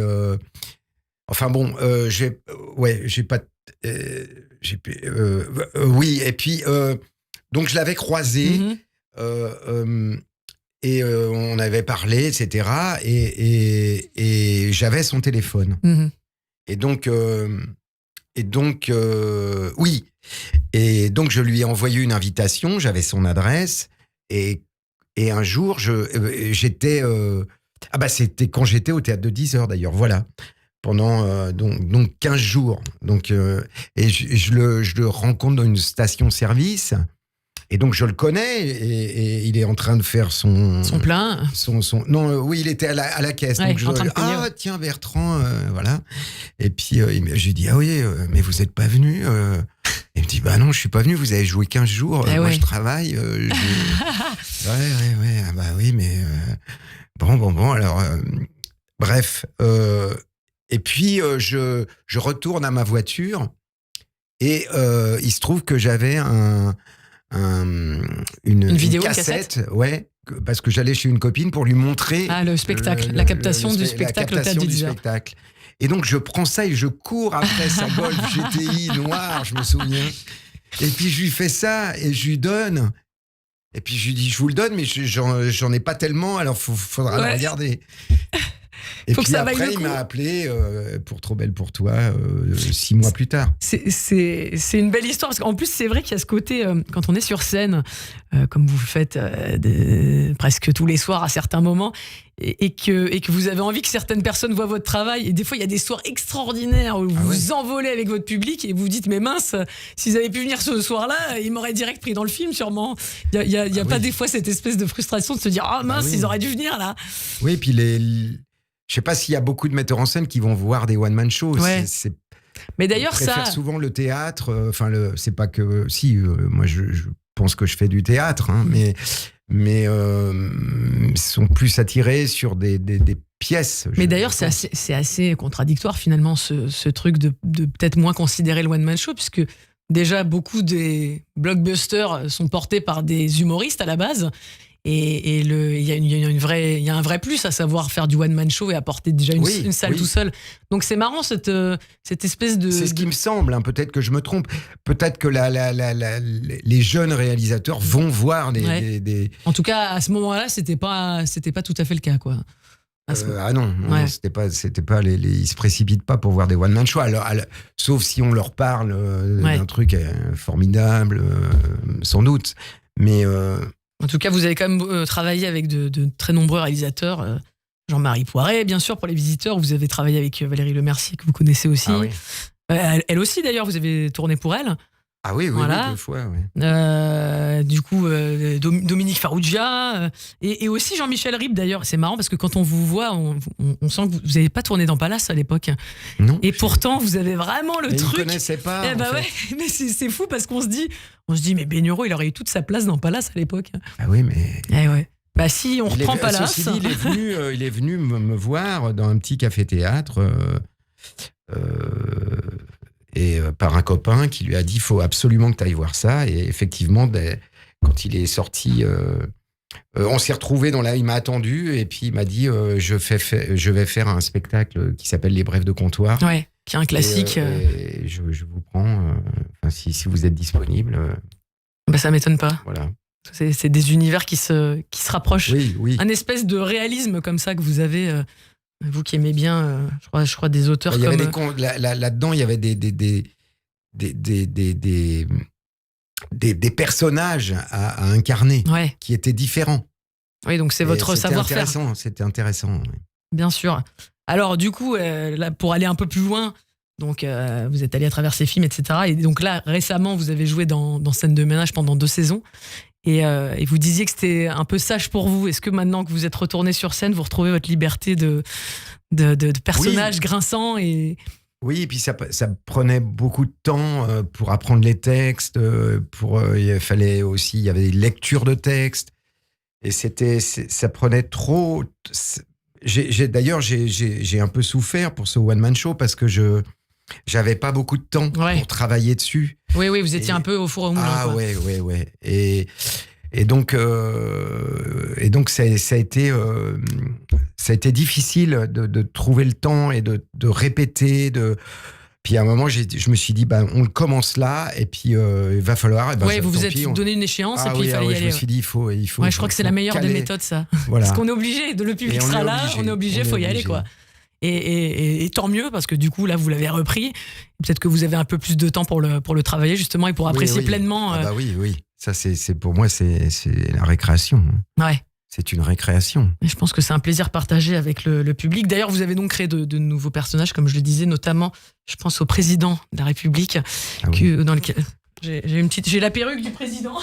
enfin bon, j'ai pas oui, et puis donc je l'avais croisé et on avait parlé, etc. Et j'avais son téléphone. Et donc oui. Et donc je lui ai envoyé une invitation, j'avais son adresse, et un jour j'étais Ah bah c'était quand j'étais au théâtre de 10 heures d'ailleurs, voilà. Pendant donc 15 jours. Donc, et je le rencontre dans une station-service. Et donc je le connais et il est en train de faire son plein. Oui, il était à la caisse. Ouais, donc en train de payer, ouais. Tiens Bertrand, voilà. Et puis j'ai dit oui, mais vous êtes pas venu. Il me dit bah non, je suis pas venu. Vous avez joué 15 jours. Moi je travaille. Ouais. Ah bah oui, mais bon. Alors bref. Et puis je retourne à ma voiture et il se trouve que j'avais une vidéo, cassette, ouais, parce que j'allais chez une copine pour lui montrer le spectacle, la captation du spectacle au théâtre de 10 heures. Et donc je prends ça et je cours après sa Golf GTI noire, je me souviens. Et puis je lui fais ça et je lui donne. Et puis je lui dis je vous le donne, mais j'en ai pas tellement, alors faudra le regarder. Et puis après, il m'a appelé pour Trop belle pour toi 6 mois plus tard. C'est une belle histoire, parce qu'en plus, c'est vrai qu'il y a ce côté, quand on est sur scène, comme vous le faites presque tous les soirs à certains moments, et que vous avez envie que certaines personnes voient votre travail. Et des fois, il y a des soirs extraordinaires où vous vous envolez avec votre public et vous vous dites, mais mince, s'ils avaient pu venir ce soir-là, ils m'auraient direct pris dans le film, sûrement. Il n'y a pas des fois cette espèce de frustration de se dire, ah mince, ils auraient dû venir là. Oui, puis je sais pas s'il y a beaucoup de metteurs en scène qui vont voir des one-man shows. Ouais. Mais d'ailleurs, ils préfèrent souvent le théâtre. C'est pas que... Si, moi, je pense que je fais du théâtre, hein, mais sont plus attirés sur des pièces. Mais d'ailleurs, c'est assez contradictoire, finalement, ce truc de peut-être moins considérer le one-man show, puisque déjà, beaucoup des blockbusters sont portés par des humoristes à la base. Et il y a un vrai plus à savoir faire du one-man show et apporter déjà une salle tout seul. Donc c'est marrant cette espèce de... C'est ce qui me semble, hein, peut-être que je me trompe. Peut-être que les jeunes réalisateurs vont voir des... En tout cas, à ce moment-là, c'était pas tout à fait le cas, quoi. Non, c'était pas ils se précipitent pas pour voir des one-man show. Alors, sauf si on leur parle d'un truc formidable, sans doute. Mais... En tout cas, vous avez quand même travaillé avec de très nombreux réalisateurs. Jean-Marie Poiret, bien sûr, pour les visiteurs. Vous avez travaillé avec Valérie Lemercier, que vous connaissez aussi. Ah oui. Elle aussi, d'ailleurs, vous avez tourné pour elle. Ah oui, voilà. Oui, 2 fois. Oui. Du coup, Dominique Farrugia et aussi Jean-Michel Ribes, d'ailleurs. C'est marrant parce que quand on vous voit, on sent que vous n'avez pas tourné dans Palace à l'époque. Non. Et pourtant, vous avez vraiment le truc. Ils ne connaissaient pas. Mais c'est fou parce qu'on se dit, mais Bénureau, il aurait eu toute sa place dans Palace à l'époque. Ah oui, mais. Ouais. Bah si on reprend Palace. Ceci dit, il est venu me voir dans un petit café-théâtre. Et par un copain qui lui a dit il faut absolument que tu ailles voir ça. Et effectivement, quand il est sorti, on s'est retrouvés il m'a attendu et puis il m'a dit je vais faire un spectacle qui s'appelle Les Brèves de comptoir. Ouais, qui est un classique. Et je vous prends, si vous êtes disponible. Ça m'étonne pas. Voilà. C'est des univers qui se rapprochent. Oui. Un espèce de réalisme comme ça que vous avez. Vous qui aimez bien, je crois des auteurs il y comme... là-dedans, il y avait des personnages à incarner qui étaient différents. Oui, donc c'est votre savoir-faire. C'était intéressant. Oui. Bien sûr. Alors du coup, là, pour aller un peu plus loin, donc vous êtes allé à travers ces films, etc. Et donc là, récemment, vous avez joué dans Scène de ménage pendant 2 saisons. Et vous disiez que c'était un peu sage pour vous. Est-ce que maintenant que vous êtes retourné sur scène, vous retrouvez votre liberté de personnage grinçant et... Oui, et puis ça prenait beaucoup de temps pour apprendre les textes. Il y avait des lectures de textes. Et ça prenait trop... D'ailleurs, j'ai un peu souffert pour ce one-man show parce que j'avais pas beaucoup de temps pour travailler dessus. Oui, vous étiez un peu au four au moulin. Ah ouais. Et donc ça a été difficile de trouver le temps et de répéter. Puis à un moment, je me suis dit, on le commence là, et puis il va falloir. Vous vous êtes donné une échéance, et puis il fallait y aller. Je me suis dit, il faut. Je crois que c'est la meilleure des méthodes, ça. Voilà. Parce qu'on est obligé, le public sera là, on est obligé, il faut y aller, quoi. Et tant mieux, parce que du coup, là, vous l'avez repris. Peut-être que vous avez un peu plus de temps pour le travailler, justement, et pour apprécier pleinement. Oui. Ça, c'est pour moi, c'est la récréation. Ouais. c'est une récréation. Et je pense que c'est un plaisir partagé avec le public. D'ailleurs, vous avez donc créé de nouveaux personnages, comme je le disais, notamment, je pense au président de la République, dans lequel j'ai la perruque du président.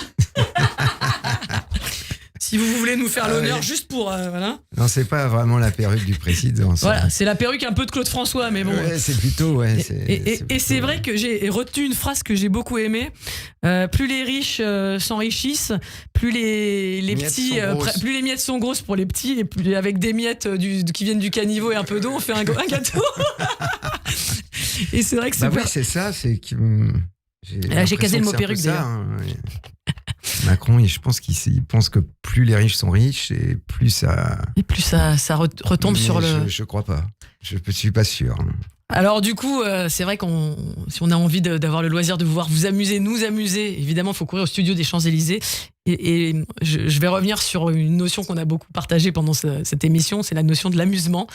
Si vous voulez nous faire l'honneur, juste pour voilà. Non, c'est pas vraiment la perruque du président. Voilà, c'est la perruque un peu de Claude François, mais bon. Ouais, c'est plutôt. Ouais, et c'est vrai que j'ai retenu une phrase que j'ai beaucoup aimée. Plus les riches s'enrichissent, plus les petits, plus les miettes sont grosses pour les petits, et plus avec des miettes qui viennent du caniveau et un peu d'eau, on fait un gâteau. Et c'est vrai que c'est. Oui, c'est ça. C'est que j'ai casé le mot perruque d'ailleurs. Macron, je pense qu'il pense que plus les riches sont riches et plus ça. Et plus ça retombe sur le. Je crois pas. Je suis pas sûr. Alors du coup, c'est vrai si on a envie d'avoir le loisir de vous amuser, nous amuser, évidemment, il faut courir au studio des Champs-Élysées. Et je vais revenir sur une notion qu'on a beaucoup partagée pendant cette émission, c'est la notion de l'amusement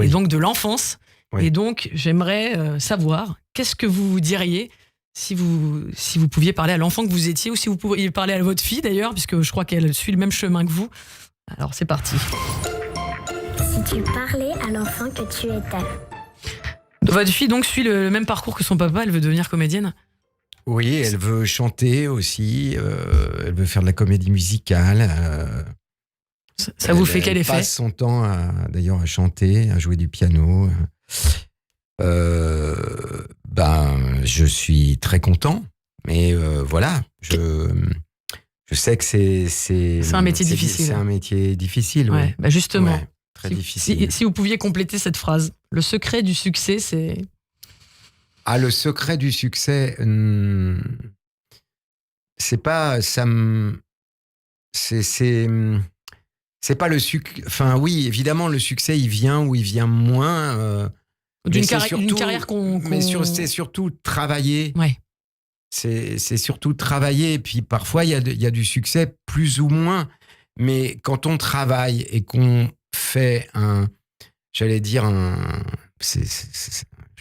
et donc de l'enfance. Oui. Et donc, j'aimerais savoir, qu'est-ce que vous diriez si vous pouviez parler à l'enfant que vous étiez, ou si vous pouviez parler à votre fille d'ailleurs, puisque je crois qu'elle suit le même chemin que vous. Alors c'est parti. Si tu parlais à l'enfant que tu étais. Votre fille donc suit le même parcours que son papa, elle veut devenir comédienne ? Oui, elle veut chanter aussi, elle veut faire de la comédie musicale. Ça vous fait quel effet ? Elle passe son temps d'ailleurs à chanter, à jouer du piano. Je suis très content, mais voilà, je sais que c'est un métier difficile. C'est un métier difficile, ouais. Bah justement, ouais, très difficile. Si vous pouviez compléter cette phrase, le secret du succès, c'est... Ah, le secret du succès, c'est pas ça. C'est pas le succès. Enfin, oui, évidemment, le succès, il vient ou il vient moins. D'une carrière qu'on... Mais c'est surtout travailler. Ouais. C'est surtout travailler. Et puis parfois, il y a du succès plus ou moins. Mais quand on travaille et qu'on fait je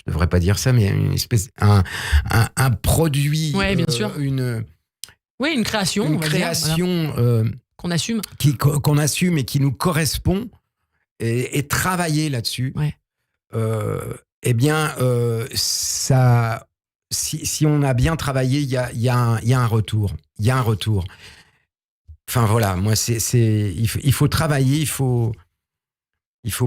devrais pas dire ça, mais une espèce, un produit. Ouais, bien sûr. Une création. Une création. Voilà. Qu'on assume. Qu'on assume et qui nous correspond. Et travailler là-dessus. Ouais. Eh bien, ça, si on a bien travaillé, il y a un retour. Il y a un retour. Enfin voilà, moi il faut travailler, il faut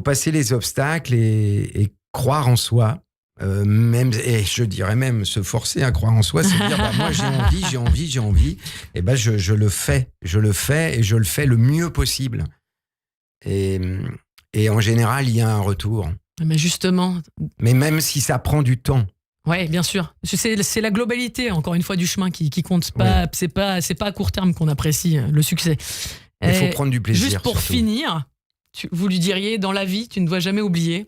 passer les obstacles et croire en soi. Et je dirais même se forcer à croire en soi, c'est dire moi j'ai envie. Et ben je le fais et je le fais le mieux possible. Et en général, il y a un retour. Mais justement. Mais même si ça prend du temps. Ouais, bien sûr. C'est la globalité, encore une fois, du chemin qui compte. C'est pas à court terme qu'on apprécie le succès. Il faut prendre du plaisir. Juste pour finir, vous lui diriez, dans la vie, tu ne dois jamais oublier.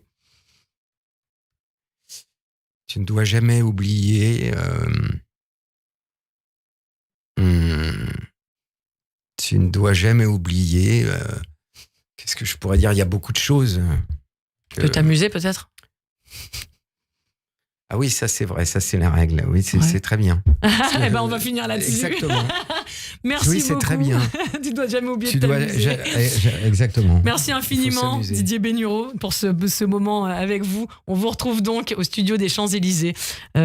Tu ne dois jamais oublier. Tu ne dois jamais oublier. Qu'est-ce que je pourrais dire ? Il y a beaucoup de choses. De t'amuser peut-être ? Ah oui, ça c'est vrai, ça c'est la règle. Oui, c'est très bien. Eh ben on va finir là-dessus. Exactement. Merci oui, beaucoup. c'est très bien. Tu dois jamais oublier de t'amuser. Exactement. Merci infiniment Didier Bénureau pour ce moment avec vous. On vous retrouve donc au studio des Champs-Élysées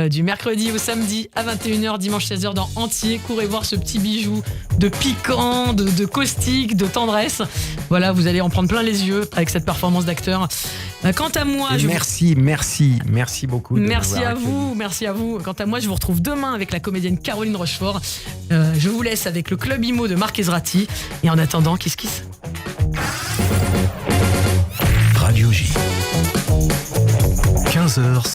du mercredi au samedi à 21h, dimanche 16h dans Entier. Courez voir ce petit bijou de piquant, de caustique, de tendresse. Voilà, vous allez en prendre plein les yeux avec cette performance d'acteur. Quant à moi... Merci beaucoup. Merci à vous. Quant à moi, je vous retrouve demain avec la comédienne Caroline Rochefort. Je vous laisse avec le Club Imo de Marc Ezrati. Et en attendant, kiss kiss. Radio J. 15h.